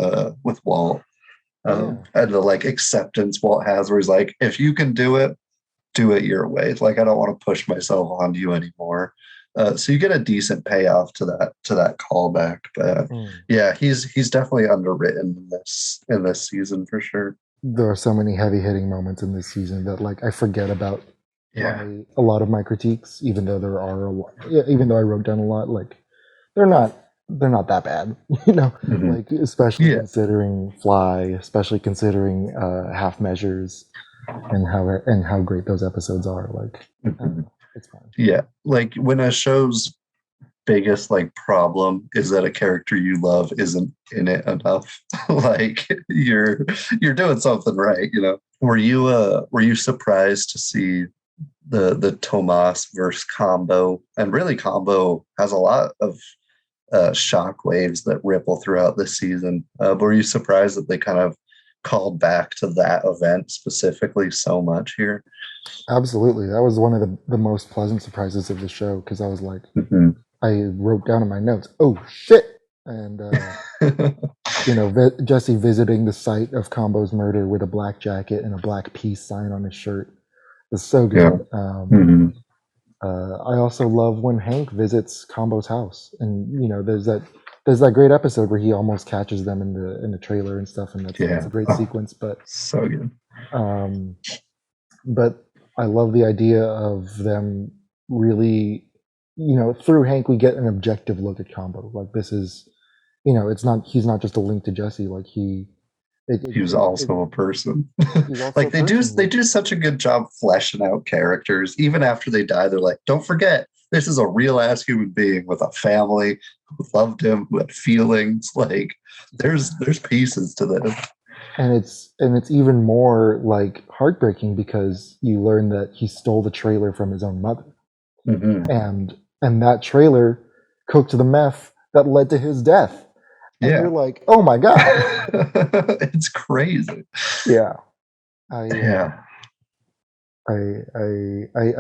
Walt, and the like acceptance Walt has, where he's like, if you can do it your way. Like I don't want to push myself onto you anymore. So you get a decent payoff to that callback. But yeah, he's definitely underwritten in this season for sure. There are so many heavy hitting moments in this season that like I forget about. A lot of my critiques, even though there are a lot, even though I wrote down a lot, like they're not that bad, like especially considering Fly, especially considering Half Measures, and how great those episodes are. Like it's fine. Yeah, like when a show's biggest like problem is that a character you love isn't in it enough, like you're doing something right. Were you surprised to see the Tomas versus Combo? And really, Combo has a lot of shock waves that ripple throughout this season. But were you surprised that they kind of called back to that event specifically so much here? Absolutely. That was one of the most pleasant surprises of the show, because I was like, I wrote down in my notes, oh shit. And, Jesse visiting the site of Combo's murder with a black jacket and a black peace sign on his shirt was so good. I also love when Hank visits Combo's house, and there's that great episode where he almost catches them in the trailer and stuff, and that's a great sequence. But so good. But I love the idea of them really, through Hank we get an objective look at Combo. Like this is, he's not just a link to Jesse. Like he was also a person. Also like they do such a good job fleshing out characters. Even after they die, they're like, don't forget, this is a real ass human being with a family who loved him, who had feelings. Like there's pieces to this. And it's even more like heartbreaking because you learn that he stole the trailer from his own mother. Mm-hmm. And that trailer cooked the meth that led to his death. And you're like, oh my God. It's crazy. Yeah. I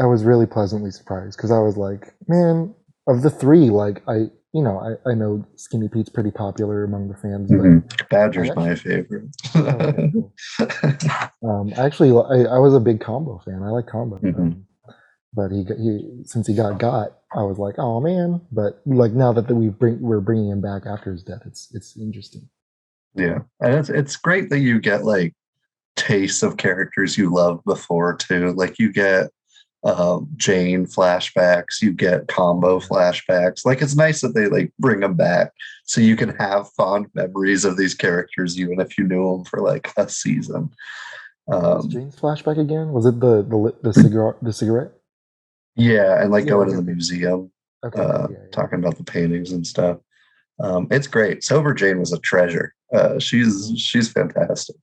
was really pleasantly surprised because I was like, man, of the three, like I know Skinny Pete's pretty popular among the fans. But Badger's my favorite. Okay, cool. Actually, I was a big Combo fan. I like Combo. Mm-hmm. But since he got, I was like, oh man. But like now that we're bringing him back after his death, it's interesting. Yeah, and it's great that you get like tastes of characters you loved before too. Like you get Jane flashbacks, you get Combo flashbacks. Like it's nice that they like bring them back so you can have fond memories of these characters even if you knew them for like a season. Was Jane's flashback again? Was it the cigarette? Yeah, and like going to the museum, okay, talking about the paintings and stuff. It's great. Sober Jane was a treasure. She's fantastic.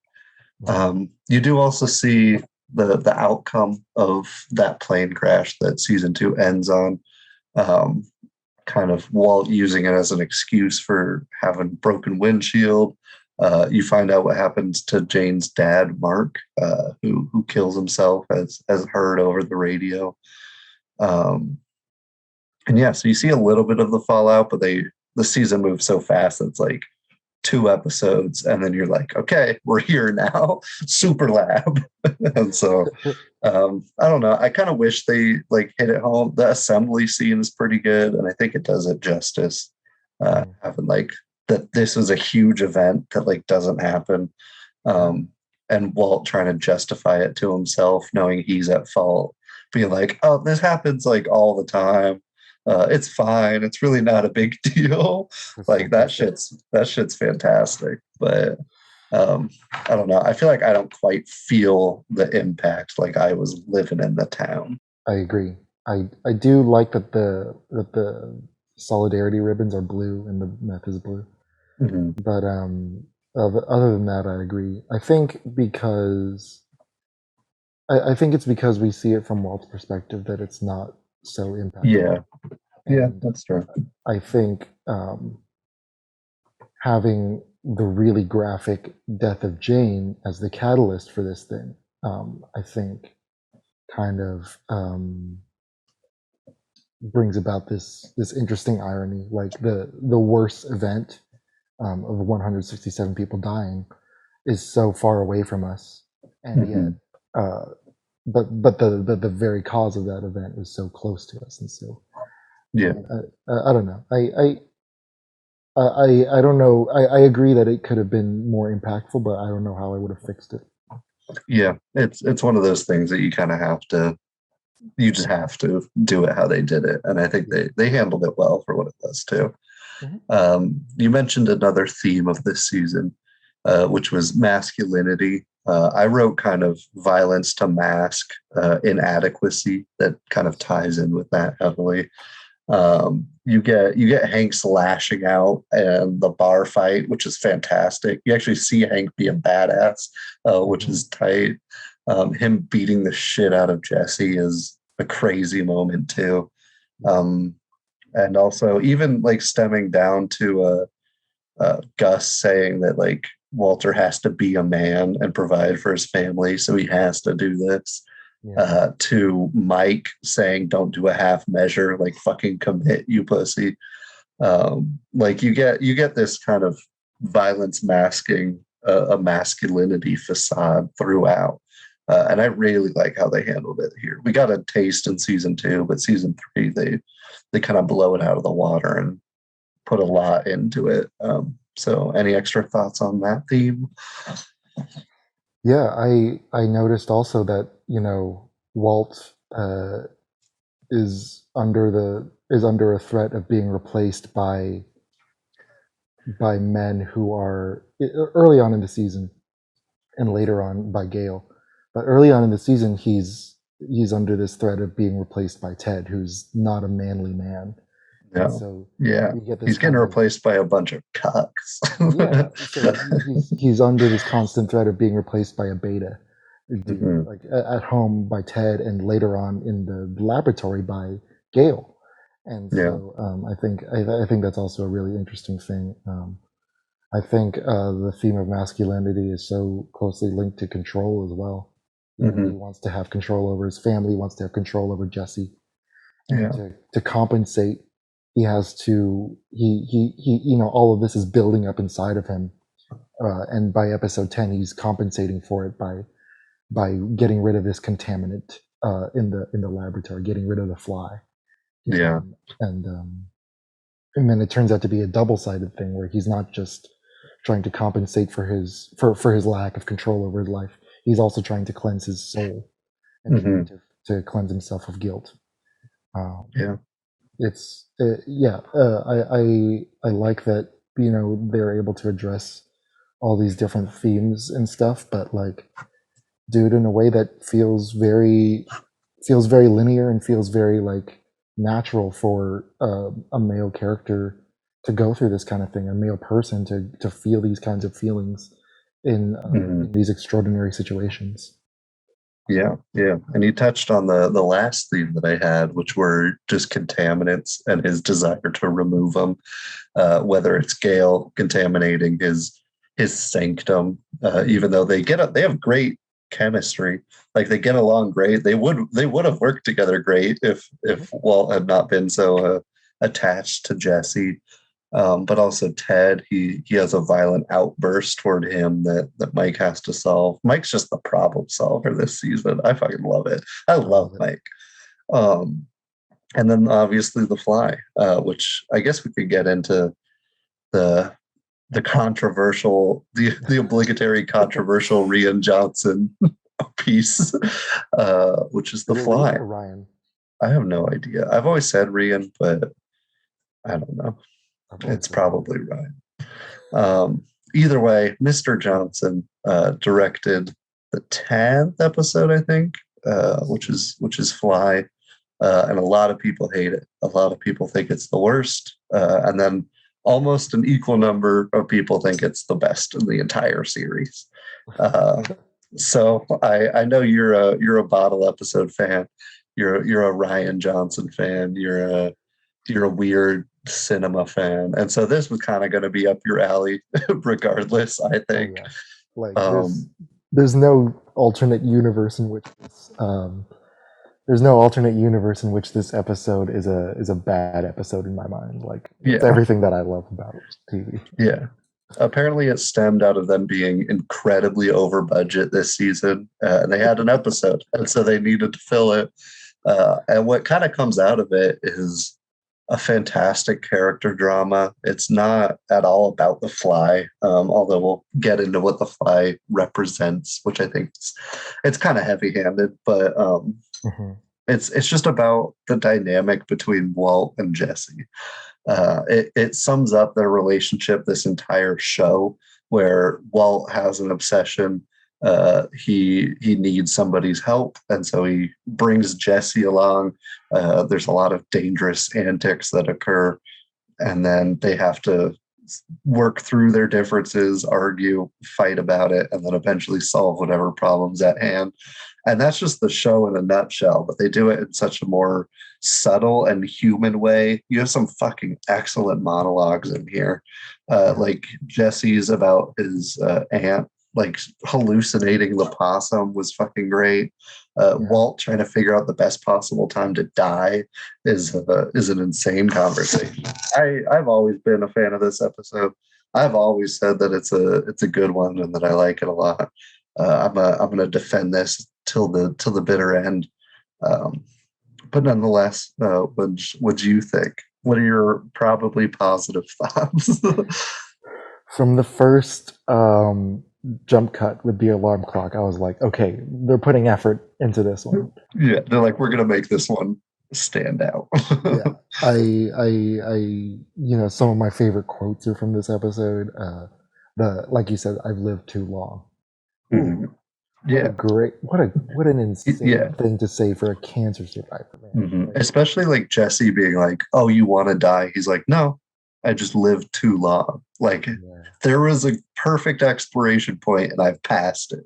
You do also see the outcome of that plane crash that season 2 ends on. Kind of Walt using it as an excuse for having broken windshield. You find out what happens to Jane's dad, Mark, who kills himself as heard over the radio. And yeah, so you see a little bit of the fallout, but the season moves so fast that it's like 2 episodes, and then you're like, okay, we're here now, Super Lab. And so I don't know. I kind of wish they like hit it home. The assembly scene is pretty good, and I think it does it justice. Having like that, this is a huge event that like doesn't happen, and Walt trying to justify it to himself, knowing he's at fault, being like, oh, this happens like all the time. It's fine. It's really not a big deal. Like that shit's fantastic. But I don't know. I feel like I don't quite feel the impact like I was living in the town. I agree. I do like that the solidarity ribbons are blue and the meth is blue. Mm-hmm. But other than that, I agree. I think because we see it from Walt's perspective that it's not so impactful. Yeah, that's true. I think having the really graphic death of Jane as the catalyst for this thing, I think kind of brings about this interesting irony. Like the worst event of 167 people dying is so far away from us, and yet but the very cause of that event is so close to us, and so I don't know. I don't know. I agree that it could have been more impactful, but I don't know how I would have fixed it. Yeah, it's one of those things that you kind of have to. You just have to do it how they did it, and I think they handled it well for what it was too. Mm-hmm. You mentioned another theme of this season, which was masculinity. I wrote kind of violence to mask inadequacy that kind of ties in with that heavily. You get Hank's lashing out and the bar fight, which is fantastic. You actually see Hank be a badass, which is tight. Him beating the shit out of Jesse is a crazy moment too. And also even like stemming down to Gus saying that like Walter has to be a man and provide for his family, so he has to do this. To Mike saying, don't do a half measure, like fucking commit, you pussy. Like you get this kind of violence masking a masculinity facade throughout. And I really like how they handled it here. We got a taste in season 2, but season 3 they kind of blow it out of the water and put a lot into it. So any extra thoughts on that theme? Yeah, I noticed also that Walt is under a threat of being replaced by men who are early on in the season and later on by Gale. But early on in the season, he's under this threat of being replaced by Ted, who's not a manly man. No. And so yeah, we get this he's getting kind of- replaced by a bunch of cucks. yeah, so he's under this constant threat of being replaced by a beta, dude, Mhm. like at home by Ted, and later on in the laboratory by Gale. And so I think that's also a really interesting thing. I think the theme of masculinity is so closely linked to control as well. He wants to have control over his family, wants to have control over Jesse, and to compensate, he has to. He all of this is building up inside of him, and by episode 10, he's compensating for it by getting rid of this contaminant in the laboratory, getting rid of the fly. Yeah. And then it turns out to be a double-sided thing where he's not just trying to compensate for his lack of control over his life. He's also trying to cleanse his soul and trying to cleanse himself of guilt. It's I like that they're able to address all these different themes and stuff, but like do it in a way that feels very linear and feels very like natural for a male character to go through this kind of thing, a male person to feel these kinds of feelings in these extraordinary situations. Yeah. And you touched on the last theme that I had, which were just contaminants and his desire to remove them, whether it's Gale contaminating his sanctum, even though they have great chemistry, like they get along great. They would have worked together great if Walt had not been so attached to Jesse. But also Ted, he has a violent outburst toward him that Mike has to solve. Mike's just the problem solver this season. I fucking love it. I love Mike. And then obviously the fly, which I guess we could get into the controversial, the obligatory controversial Rian Johnson piece, which is the fly. Rian or Ryan? I have no idea. I've always said Rian, but I don't know. It's probably right. Either way, Mr. Johnson directed the 10th episode, I think, which is Fly, and a lot of people hate it. A lot of people think it's the worst, and then almost an equal number of people think it's the best in the entire series. So I know you're a bottle episode fan. You're a Rian Johnson fan. You're a weird cinema fan, and so this was kind of going to be up your alley regardless, I think. Like there's no alternate universe in which this episode is a bad episode in my mind. Like it's everything that I love about TV. Yeah, apparently it stemmed out of them being incredibly over budget this season, and they had an episode, and so they needed to fill it, and what kind of comes out of it is a fantastic character drama. It's not at all about the fly, although we'll get into what the fly represents, which I think it's kind of heavy-handed, but it's just about the dynamic between Walt and Jesse. It sums up their relationship this entire show, where Walt has an obsession. He needs somebody's help, and so he brings Jesse along. There's a lot of dangerous antics that occur, and then they have to work through their differences, argue, fight about it, and then eventually solve whatever problem's at hand. And that's just the show in a nutshell, but they do it in such a more subtle and human way. You have some fucking excellent monologues in here. Like Jesse's about his aunt like hallucinating the possum was fucking great. Walt trying to figure out the best possible time to die is an insane conversation. I've always been a fan of this episode. I've always said that it's a good one and that I like it a lot. I'm gonna defend this till the bitter end. But nonetheless, what'd you think? What are your probably positive thoughts? From the first jump cut with the alarm clock, I was like, okay, they're putting effort into this one. Yeah, they're like, we're gonna make this one stand out. Yeah, some of my favorite quotes are from this episode. Like you said, I've lived too long. Mhm. Yeah, What an insane thing to say for a cancer survivor, man. Mhm. Especially like Jesse being like, "Oh, you want to die?" He's like, "No, I just lived too long." Like there was a perfect expiration point, and I've passed it.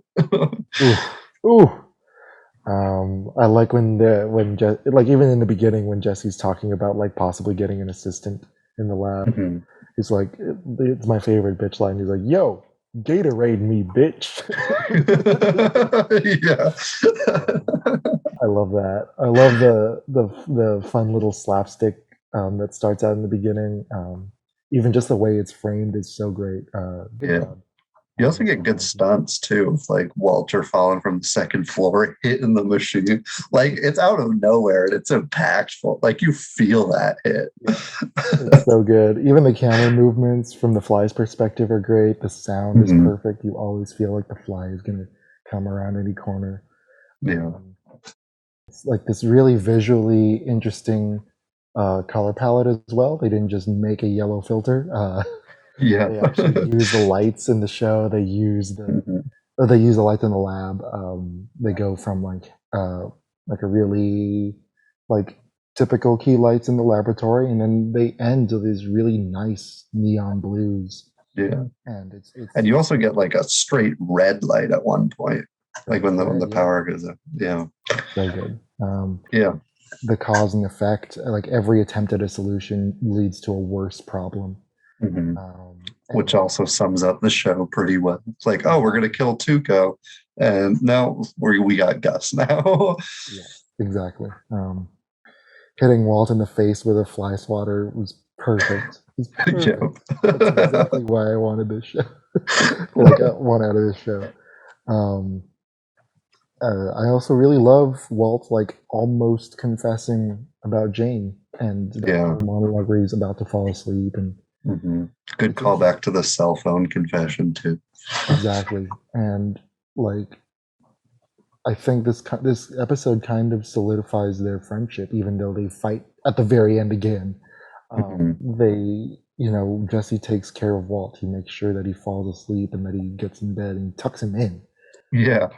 Ooh. I like when even in the beginning when Jesse's talking about like possibly getting an assistant in the lab. Mhm. He's like, it's my favorite bitch line. He's like, "Yo, Gatorade me, bitch." Yeah. I love that. I love the fun little slapstick that starts out in the beginning. Even just the way it's framed is so great. Good job. You also get good stunts too, with like Walter falling from the second floor, hitting the machine. Like it's out of nowhere and it's impactful. Like you feel that hit. It's so good. Even the camera movements from the fly's perspective are great. The sound is perfect. You always feel like the fly is gonna come around any corner. Yeah. It's like this really visually interesting color palette as well. They didn't just make a yellow filter. They actually use the lights in the show. They use they use the lights in the lab. They go from like a really like typical key lights in the laboratory, and then they end with these really nice neon blues. Yeah, and and you also get like a straight red light at one point, like when the power goes up. Yeah, so good. Yeah, the cause and effect. Like every attempt at a solution leads to a worse problem. Which also sums up the show pretty well. It's like, oh, we're gonna kill Tuco, and now we got Gus now. Yeah, exactly. Hitting Walt in the face with a fly swatter was perfect. It was perfect. That's exactly why I wanted this show. Like I want out of this show. I also really love Walt like almost confessing about Jane and the monologue where he's about to fall asleep and good callback to the cell phone confession too. Exactly, and like I think this episode kind of solidifies their friendship, even though they fight at the very end again. They, Jesse takes care of Walt. He makes sure that he falls asleep and that he gets in bed and tucks him in. Yeah.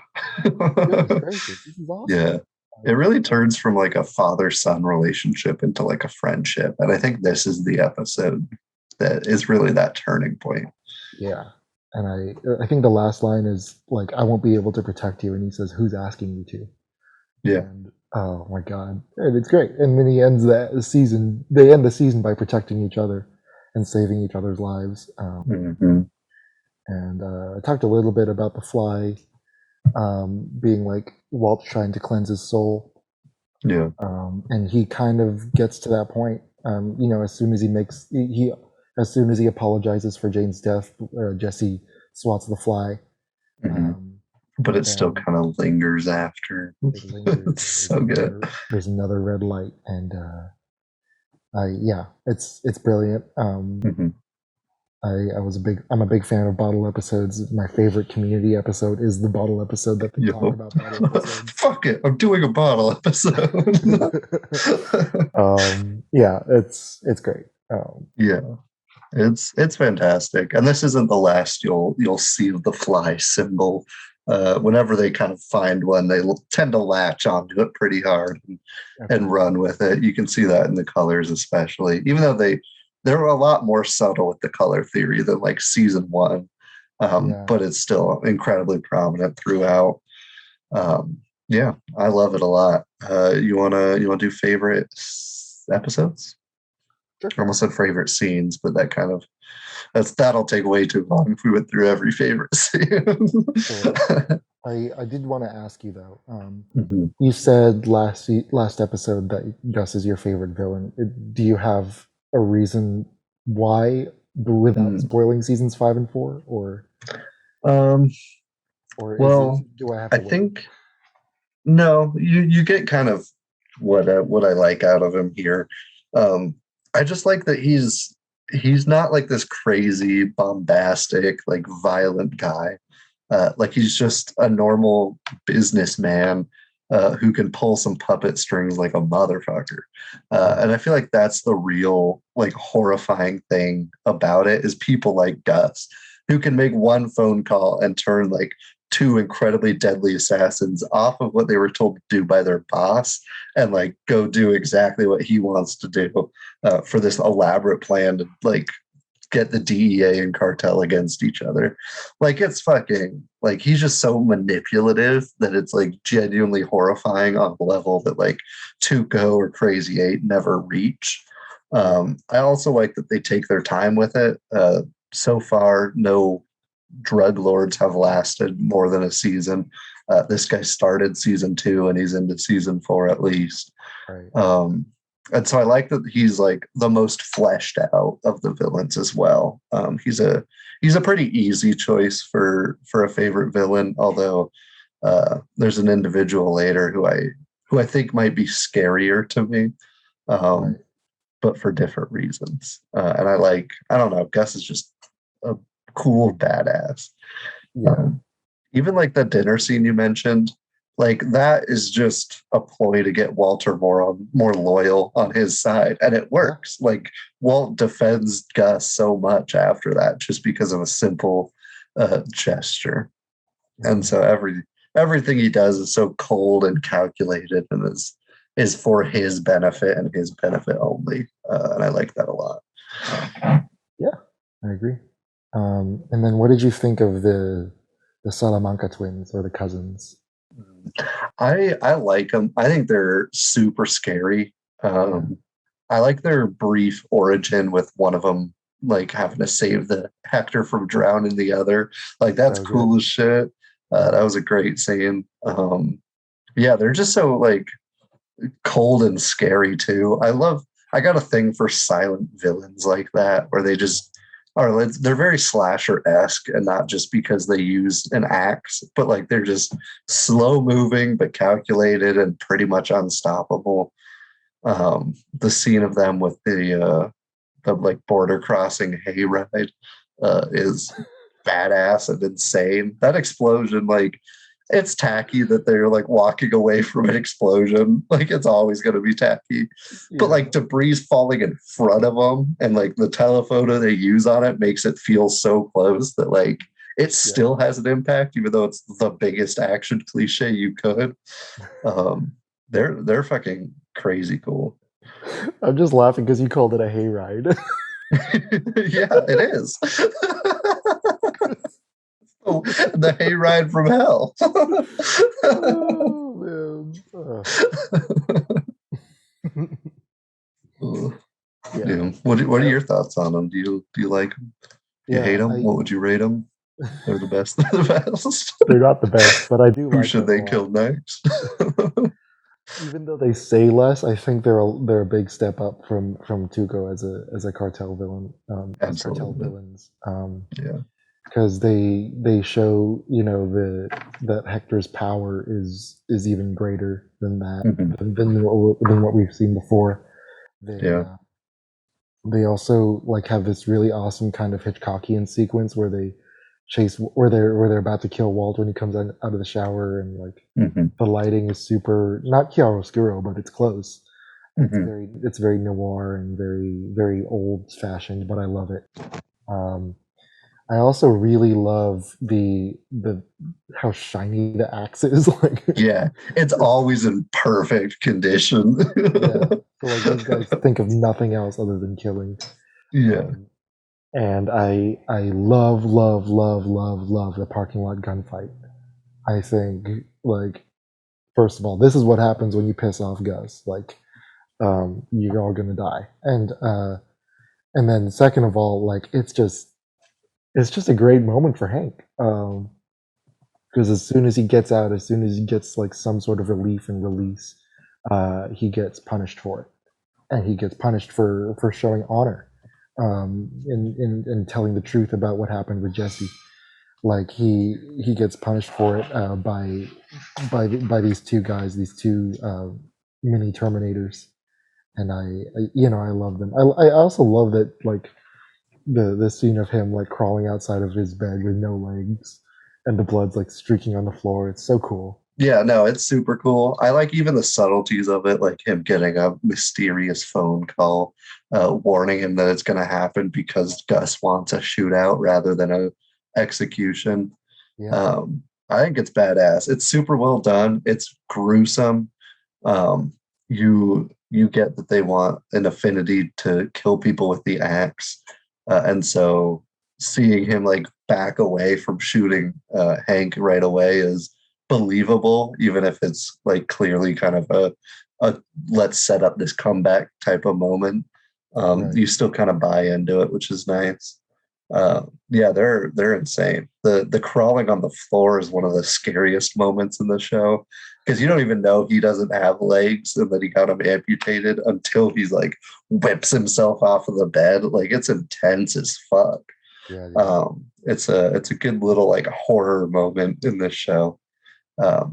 This is awesome. Yeah. It really turns from like a father-son relationship into like a friendship. And I think this is the episode that is really that turning point. Yeah. And I think the last line is like, "I won't be able to protect you." And he says, "Who's asking you to?" Yeah. And oh my God. And it's great. And then he ends the season. They end the season by protecting each other and saving each other's lives. And I talked a little bit about the fly being like Walt trying to cleanse his soul. Yeah. And he kind of gets to that point. As soon as he apologizes for Jane's death, Jesse swats the fly. But it still kind of lingers after. It's so good. There's another red light, and it's brilliant. I'm a big fan of bottle episodes. My favorite Community episode is the bottle episode that they talk about bottle episodes. Fuck it, I'm doing a bottle episode. It's great. It's fantastic, and this isn't the last you'll see of the fly symbol. Whenever they kind of find one, they tend to latch onto it pretty hard and run with it. You can see that in the colors, especially, even though they're a lot more subtle with the color theory than like season one, but it's still incredibly prominent throughout. I love it a lot. You wanna do favorite episodes? Sure. I almost said favorite scenes, but that'll take way too long if we went through every favorite scene. Sure. I did want to ask you though. You said last episode that Gus is your favorite villain. Do you have a reason why, without spoiling seasons 5 and 4, or? Well, do I have to wait? think No, you get kind of what I like out of him here. Um, I just like that he's not like this crazy, bombastic, like violent guy. Like he's just a normal businessman who can pull some puppet strings like a motherfucker. And I feel like that's the real like horrifying thing about it is people like Gus who can make one phone call and turn like two incredibly deadly assassins off of what they were told to do by their boss and like go do exactly what he wants to do for this elaborate plan to like get the DEA and cartel against each other. Like it's fucking like he's just so manipulative that it's like genuinely horrifying on a level that like Tuco or Crazy Eight never reach. I also like that they take their time with it. So far, no drug lords have lasted more than a season. This guy started season 2 and he's into season 4 at least. Right. And so I like that he's like the most fleshed out of the villains as well. He's a pretty easy choice for a favorite villain, although there's an individual later who I think might be scarier to me, Right. but for different reasons. And I don't know, Gus is just a cool badass. Yeah. Even like the dinner scene you mentioned, like that is just a ploy to get Walter more loyal on his side, and it works. Like Walt defends Gus so much after that just because of a simple gesture, and so everything he does is so cold and calculated, and is for his benefit and his benefit only, and I like that a lot. Yeah, I agree. And then what did you think of the Salamanca twins or the cousins? I like them. I think they're super scary. I like their brief origin with one of them like having to save the Hector from drowning the other. Like that's That was cool as shit. That was a great scene. Yeah, they're just so like cold and scary too. I got a thing for silent villains like that where they just are they're very slasher-esque and not just because they use an axe, but like they're just slow moving but calculated and pretty much unstoppable. The scene of them with the like border crossing hayride is badass and insane. That explosion, like it's tacky that they're like walking away from an explosion. Like it's always going to be tacky, but like debris falling in front of them and like the telephoto they use on it makes it feel so close that like it still has an impact, even though it's the biggest action cliche you could. They're fucking crazy cool. I'm just laughing because you called it a hayride. Yeah, it is. Oh, the hayride from hell. Oh, man. Yeah. What are your thoughts on them? Do you like them? Do you hate them? What would you rate them? They're the best. They're the best. They're not the best, but I do like Who should they kill next? Even though they say less, I think they're a big step up from Tuco as a cartel villain. As cartel villains. Yeah. Because they show that Hector's power is even greater than that than what we've seen before. They also like have this really awesome kind of Hitchcockian sequence where they chase where they're about to kill Walt when he comes out of the shower, and like the lighting is super not chiaroscuro, but it's close. It's very noir and very old fashioned, but I love it. I also really love the how shiny the axe is. Like, yeah, it's always in perfect condition. Yeah, so like these guys think of nothing else other than killing. Yeah, and I love the parking lot gunfight. I think like first of all, this is what happens when you piss off Gus. Like, you're all gonna die, and then second of all, like it's just a great moment for Hank. Because as soon as he gets out, as soon as he gets like some sort of relief and release, he gets punished for it, and he gets punished for showing honor, in telling the truth about what happened with Jesse. like he gets punished for it by these two guys, these two mini Terminators, and I love them. I also love that, like, the scene of him like crawling outside of his bed with no legs, and the blood's like streaking on the floor. It's so cool. Yeah, no, it's super cool. I like even the subtleties of it, like him getting a mysterious phone call warning him that it's going to happen because Gus wants a shootout rather than a execution. Yeah, I think it's badass. It's super well done. It's gruesome. You get that they want an affinity to kill people with the axe, and so seeing him like back away from shooting Hank right away is believable, even if it's like clearly kind of a let's set up this comeback type of moment. right. You still kind of buy into it, which is nice. Yeah, they're insane. The crawling on the floor is one of the scariest moments in the show because you don't even know he doesn't have legs and that he got them amputated until he's like whips himself off of the bed. Like it's intense as fuck. Yeah, yeah. It's a good little like horror moment in this show.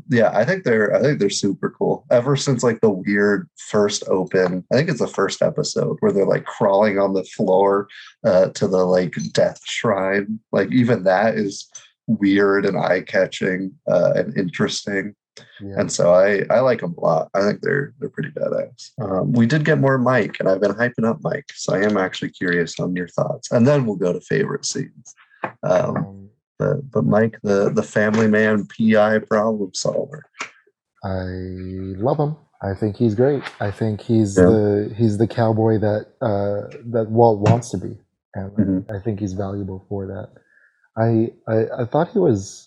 Yeah, I think they're super cool. Ever since like the weird first open, I think it's the first episode where they're like crawling on the floor to the like death shrine. Like even that is weird and eye catching and interesting. Yeah. And so I like them a lot. I think they're pretty badass. We did get more Mike, and I've been hyping up Mike, so I am actually curious on your thoughts. And then we'll go to favorite scenes. But Mike, the family man, PI problem solver. I love him. I think he's great. I think he's Yeah. the cowboy that Walt wants to be, and Mhm. I think he's valuable for that. I thought he was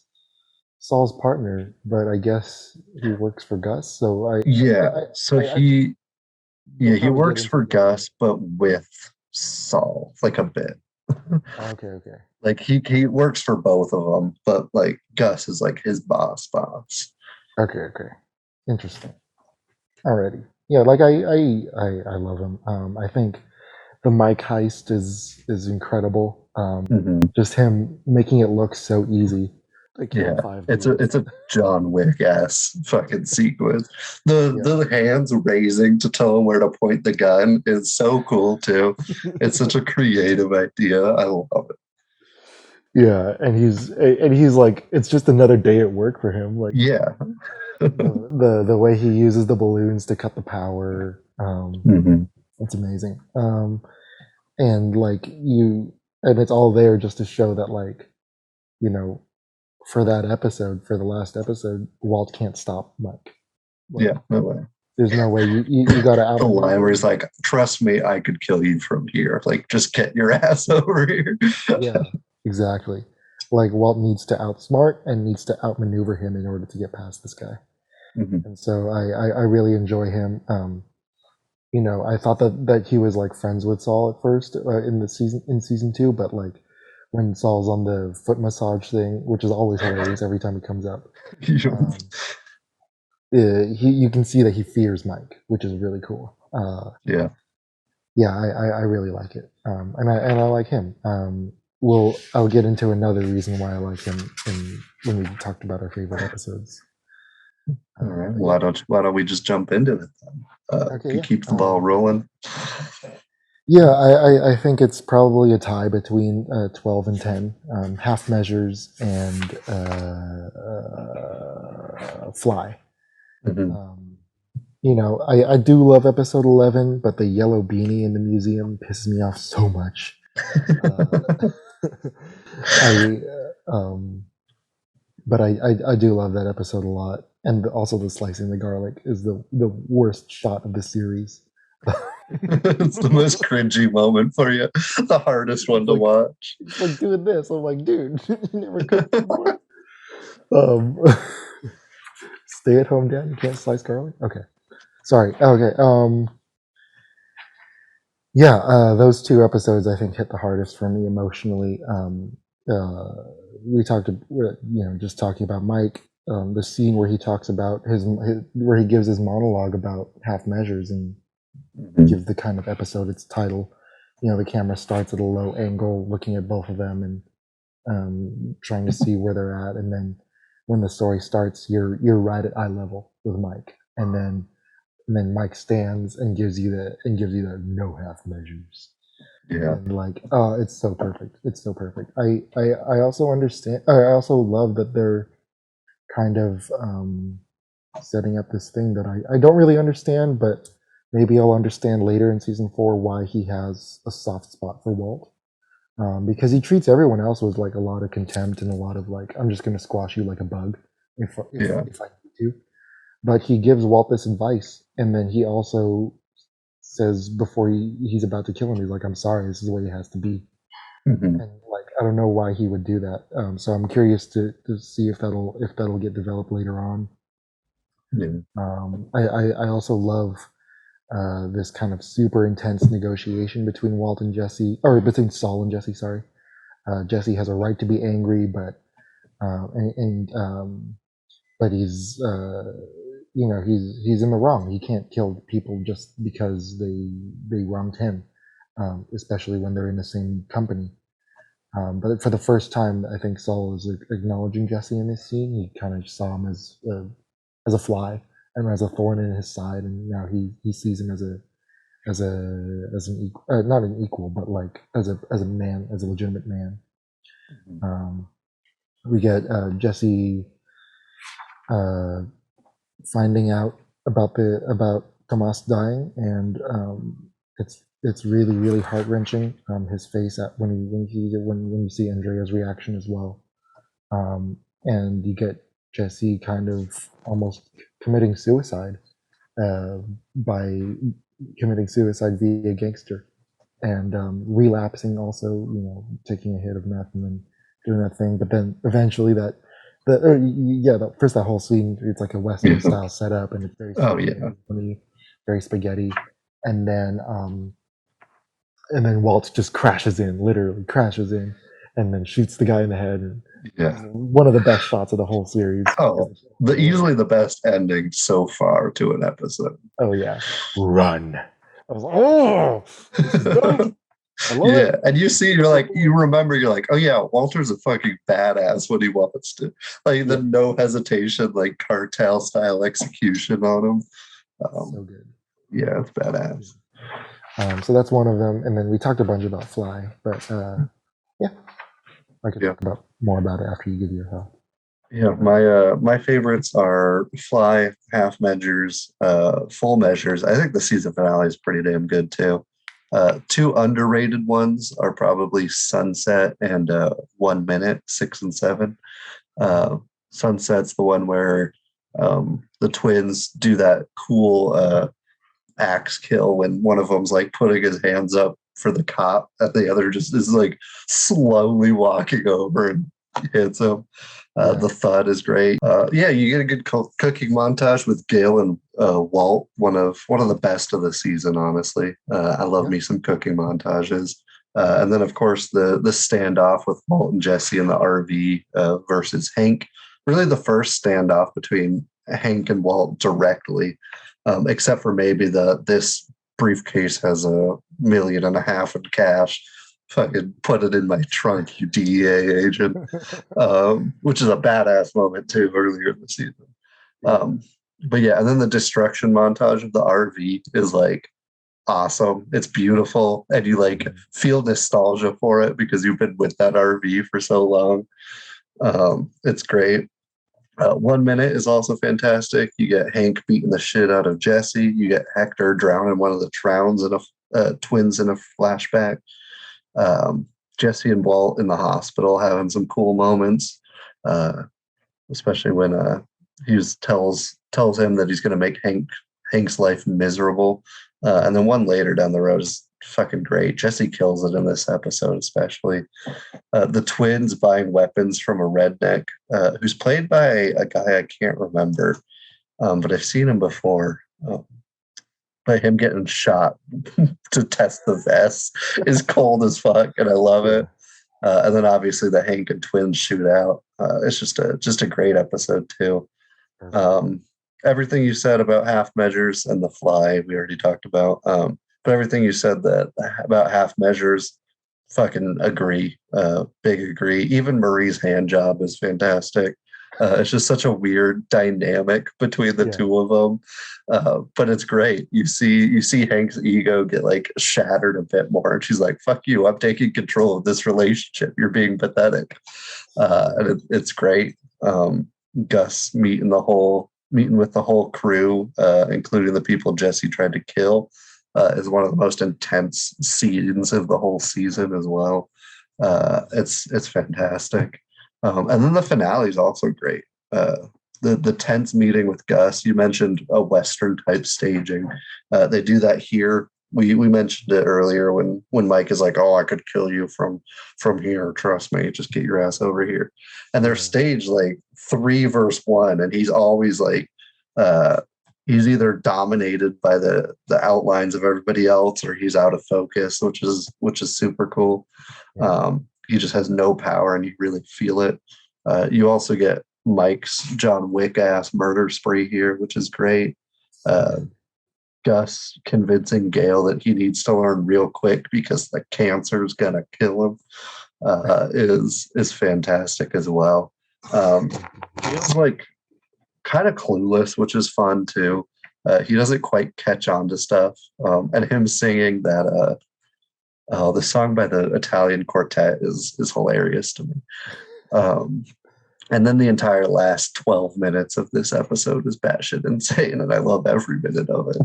Saul's partner, but I guess he works for Gus. So Yeah. So I he we'll yeah, he probably get works into for it later. Gus, but with Saul, like a bit. Okay. Like he works for both of them, but like Gus is like his boss. Okay. Interesting. Alrighty. Yeah, like I love him. I think the Mike heist is incredible. Mhm. Just him making it look so easy. I killed Yeah, 5 it's a John Wick ass fucking sequence. The hands raising to tell him where to point the gun is so cool too. It's such a creative idea. I love it. Yeah, and he's like, it's just another day at work for him. Like Yeah. the way he uses the balloons to cut the power. Mhm. It's amazing. And like and it's all there just to show that, like, you know, for that episode, for the last episode, Walt can't stop Mike. Like, Yeah, no way. there's no way you got to The line where outmaneuver. he's like, "Trust me, I could kill you from here. Like, just get your ass over here." Yeah, exactly. Like Walt needs to outsmart and needs to outmaneuver him in order to get past this guy. Mhm. And so I really enjoy him. I thought that he was like friends with Saul at first in season 2, but like when Saul's on the foot massage thing, which is always hilarious every time he comes up, um, you can see that he fears Mike, which is really cool. Yeah. Yeah, I really like it, and I like him. I'll get into another reason why I like him when we talked about our favorite episodes. All right. But Why yeah. don't we just jump into it then? Okay, To yeah. keep the ball rolling. Yeah, I think it's probably a tie between 12 and 10, half measures and fly. Mhm. I do love episode 11, but the yellow beanie in the museum pisses me off so much. But I do love that episode a lot, and also the slicing the garlic is the worst shot of the series. It's the most cringy moment for you. The hardest one to watch. It's like doing this. I'm like, dude, you never cooked before. Stay at home, Dad. You can't slice garlic. Okay, sorry. Okay. Yeah. Those 2 episodes I think hit the hardest for me emotionally. We talked, just talking about Mike. The scene where he talks about where he gives his monologue about half measures and gives the kind of episode its title. The camera starts at a low angle, looking at both of them, and trying to see where they're at, and then when the story starts, you're right at eye level with Mike, and then Mike stands and gives you the no half measures. Yeah. And like, oh, it's so perfect. It's so perfect. I also understand. I also love that they're kind of setting up this thing that I don't really understand, but maybe I'll understand later in season 4 why he has a soft spot for Walt. Because he treats everyone else with like a lot of contempt and a lot of like, I'm just going to squash you like a bug if I need to. But he gives Walt this advice, and then he also says before he's about to kill him, he's like, "I'm sorry, this is the way it has to be." Mhm. And like, I don't know why he would do that. So I'm curious to see if that'll get developed later on. Yeah. I also love this kind of super intense negotiation between Walt and Jesse, or between Saul and Jesse. Sorry, Jesse has a right to be angry, but but he's he's in the wrong. He can't kill people just because they wronged him, especially when they're in the same company. But for the first time, I think Saul is acknowledging Jesse in this scene. He kind of saw him as a fly and as a thorn in his side, and now he sees him as an equal, not an equal, but like as a man, as a legitimate man. We get Jesse finding out about Tomas dying, and it's really heart wrenching. His face when you see Andrea's reaction as well, and you get Jesse kind of almost committing suicide by committing suicide via gangster, and relapsing also, taking a hit of meth and then doing that thing, but then eventually first that whole scene, it's like a Western style setup, and it's very Oh yeah. funny, very spaghetti, and then Walt just literally crashes in, and then shoots the guy in the head. And Yeah. one of the best shots of the whole series. Oh, easily the best ending so far to an episode. Oh yeah, run. I was like, oh, this is dope. I love Yeah, it. and you remember, you're like, oh yeah, Walter's a fucking badass when he wants to. Like the no hesitation, like cartel style execution on him. So good. Yeah, it's badass. So that's one of them, and then we talked a bunch about Fly, but yeah, I could talk more about it after you give your thought. Yeah, my favorites are Fly, Half Measures, Full Measures. I think the season finale is pretty damn good too. Two underrated ones are probably Sunset and 1 Minute, 6 and 7. Sunset's the one where the twins do that cool axe kill when one of them's like putting his hands up for the cop, and the other just is like slowly walking over and hits him. The thud is great. You get a good cooking montage with Gail and Walt. One of the best of the season, honestly. I love me some cooking montages. And then, of course, the standoff with Walt and Jesse in the RV versus Hank. Really, the first standoff between Hank and Walt directly, except for maybe this briefcase has $1.5 million in cash. Fucking put it in my trunk, you DEA agent. Which is a badass moment too earlier in the season. But yeah, and then the destruction montage of the RV is like awesome. It's beautiful, and you like feel nostalgia for it because you've been with that RV for so long. It's great. 1 Minute is also fantastic. You get Hank beating the shit out of Jesse. You get Hector drowning one of the twins in a flashback. Jesse and Walt in the hospital having some cool moments, especially when Hughes tells him that he's going to make Hank's life miserable. And then one later down the road is fucking great. Jesse kills it in this episode, especially. The twins buying weapons from a redneck who's played by a guy I can't remember, but I've seen him before. By him getting shot to test the vest is cold as fuck, and I love it. And then obviously the Hank and twins shootout. It's just a great episode too. Everything you said about Half Measures and The Fly, we already talked about. But everything you said about Half Measures, fucking agree. Big agree. Even Marie's hand job is fantastic. It's just such a weird dynamic between the two of them, but it's great. You see Hank's ego get like shattered a bit more, and she's like, "Fuck you! I'm taking control of this relationship. You're being pathetic," and it's great. Gus meeting with the whole crew, including the people Jesse tried to kill, is one of the most intense scenes of the whole season as well. It's fantastic. And then the finale is also great. The tense meeting with Gus. You mentioned a Western type staging. They do that here. We mentioned it earlier when Mike is like, "Oh, I could kill you from here. Trust me. Just get your ass over here." And they're staged like 3 versus 1, and he's always like, he's either dominated by the outlines of everybody else, or he's out of focus, which is super cool. He just has no power, and you really feel it. You also get Mike's John Wick ass murder spree here, which is great. Gus convincing Gale that he needs to learn real quick because the cancer's gonna kill him is fantastic as well. He's like kind of clueless, which is fun too. He doesn't quite catch on to stuff, and him singing that the song by the Italian quartet is hilarious to me. And then the entire last 12 minutes of this episode is batshit insane, and I love every minute of it.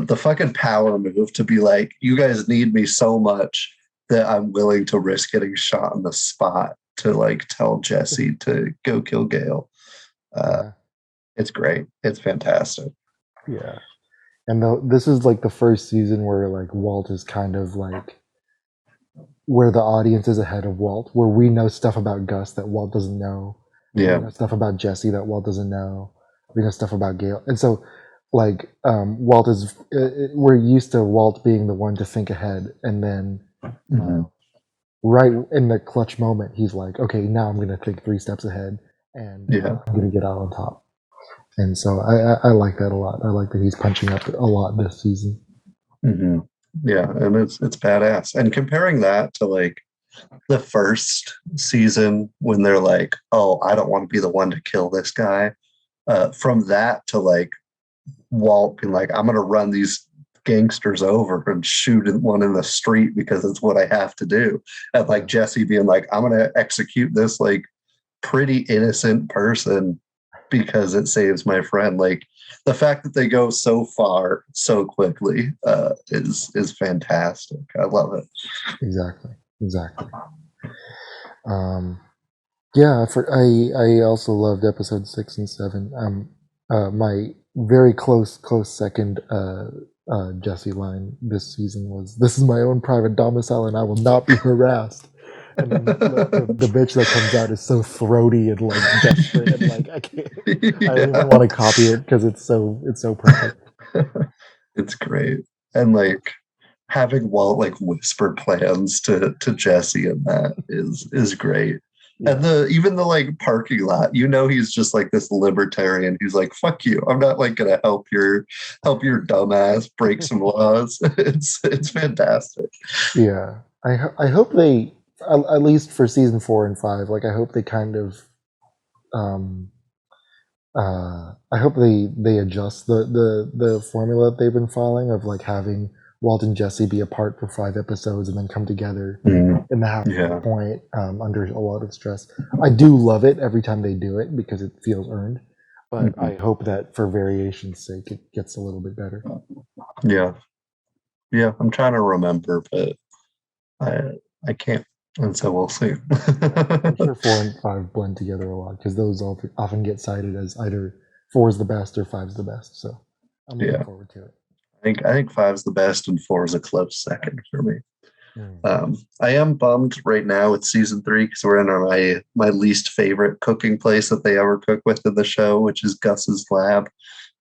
The fucking power move to be like, "You guys need me so much that I'm willing to risk getting shot on the spot to like tell Jesse to go kill Gale." It's great. It's fantastic. Yeah. And this is like the first season where like Walt is kind of like where the audience is ahead of Walt, where we know stuff about Gus that Walt doesn't know. Yeah. We know stuff about Jesse that Walt doesn't know. We know stuff about Gale. And so like Walt is we're used to Walt being the one to think ahead, and then right in the clutch moment he's like, "Okay, now I'm going to think 3 steps ahead, and I'm going to get out on top." And so I like that a lot. I like that he's punching up a lot this season. Mm-hmm. Yeah, and it's badass. And comparing that to like the first season when they're like, "Oh, I don't want to be the one to kill this guy," from that to like Walt being like, "I'm going to run these gangsters over and shoot one in the street because it's what I have to do," and like Jesse being like, "I'm going to execute this like pretty innocent person because it saves my friend." Like the fact that they go so far so quickly is fantastic. I love it. Exactly. Yeah, I also loved episode 6 and 7. My very close second Jesse line this season was, "This is my own private domicile and I will not be harassed." And then the bitch that comes out is so throaty and like desperate, and like I don't even want to copy it because it's so perfect. It's great. And like having Walt like whisper plans to Jesse, and that is great. And even the like parking lot, he's just like this libertarian who's like, "Fuck you, I'm not like gonna help your dumbass break some laws." It's fantastic. Yeah, I hope they, at least for season 4 and 5, like I hope they kind of I hope they adjust the formula that they've been following of like having Walt and Jesse be apart for 5 episodes and then come together in the halfway point under a lot of stress. I do love it every time they do it because it feels earned, but I hope that for variation's sake it gets a little bit better. Yeah, I'm trying to remember, but I can't, and so we'll see. I'm sure 4 and 5 blend together a lot because those often get cited as either 4 is the best or 5 is the best. So I'm looking forward to it. I think 5 is the best and 4 is a close second for me. I am bummed right now with season 3 because we're in my least favorite cooking place that they ever cook with in the show, which is Gus's lab.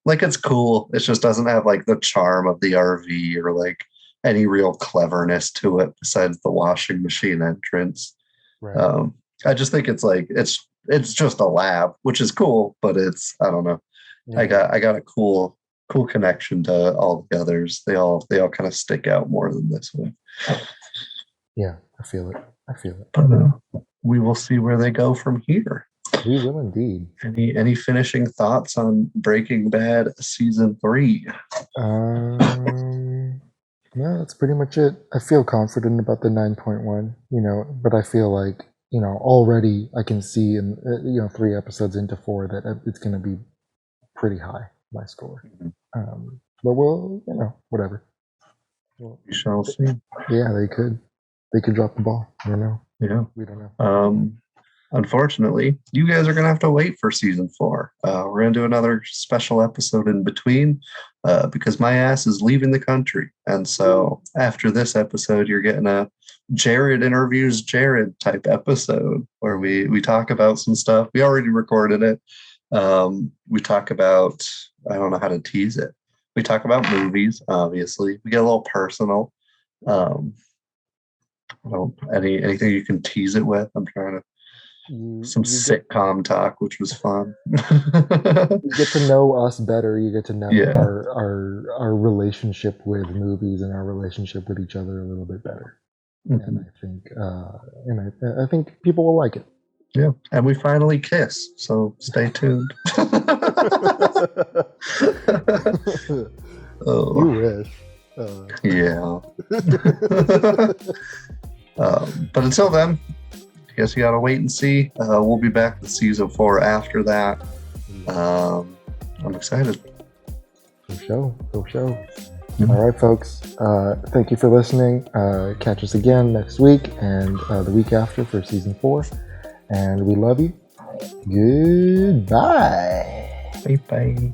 Like, it's cool. It just doesn't have like the charm of the RV or like any real cleverness to it besides the washing machine entrance. Right. I just think it's like it's just a lab, which is cool, but it's, I don't know. Yeah. I got a cool connection to all the others. They all kind of stick out more than this one. Yeah, I feel it. But we will see where they go from here. We will indeed. Any finishing thoughts on Breaking Bad season 3? No, that's pretty much it. I feel confident about the 9.1, but I feel like, already I can see in, 3 episodes into 4 that it's going to be pretty high, my score. But we'll, whatever. We shall see. Yeah, they could drop the ball, Yeah. We don't know. Unfortunately, you guys are going to have to wait for season 4. We're going to do another special episode in between because my ass is leaving the country. And so after this episode, you're getting a Jared interviews Jared type episode where we talk about some stuff. We already recorded it. We talk about, I don't know how to tease it. We talk about movies, obviously. We get a little personal. Anything you can tease it with? I'm trying to. Some sitcom talk, which was fun. You get to know us better. You get to know Yeah. our relationship with movies and our relationship with each other a little bit better. Mhm. And I think people will like it. Yeah, and we finally kiss, so stay tuned. You wish. Yeah. But until then, I guess you gotta wait and see. We'll be back with season 4 after that. I'm excited. For show. All right, folks. Thank you for listening. Catch us again next week and the week after for season 4. And we love you. Goodbye. Bye bye.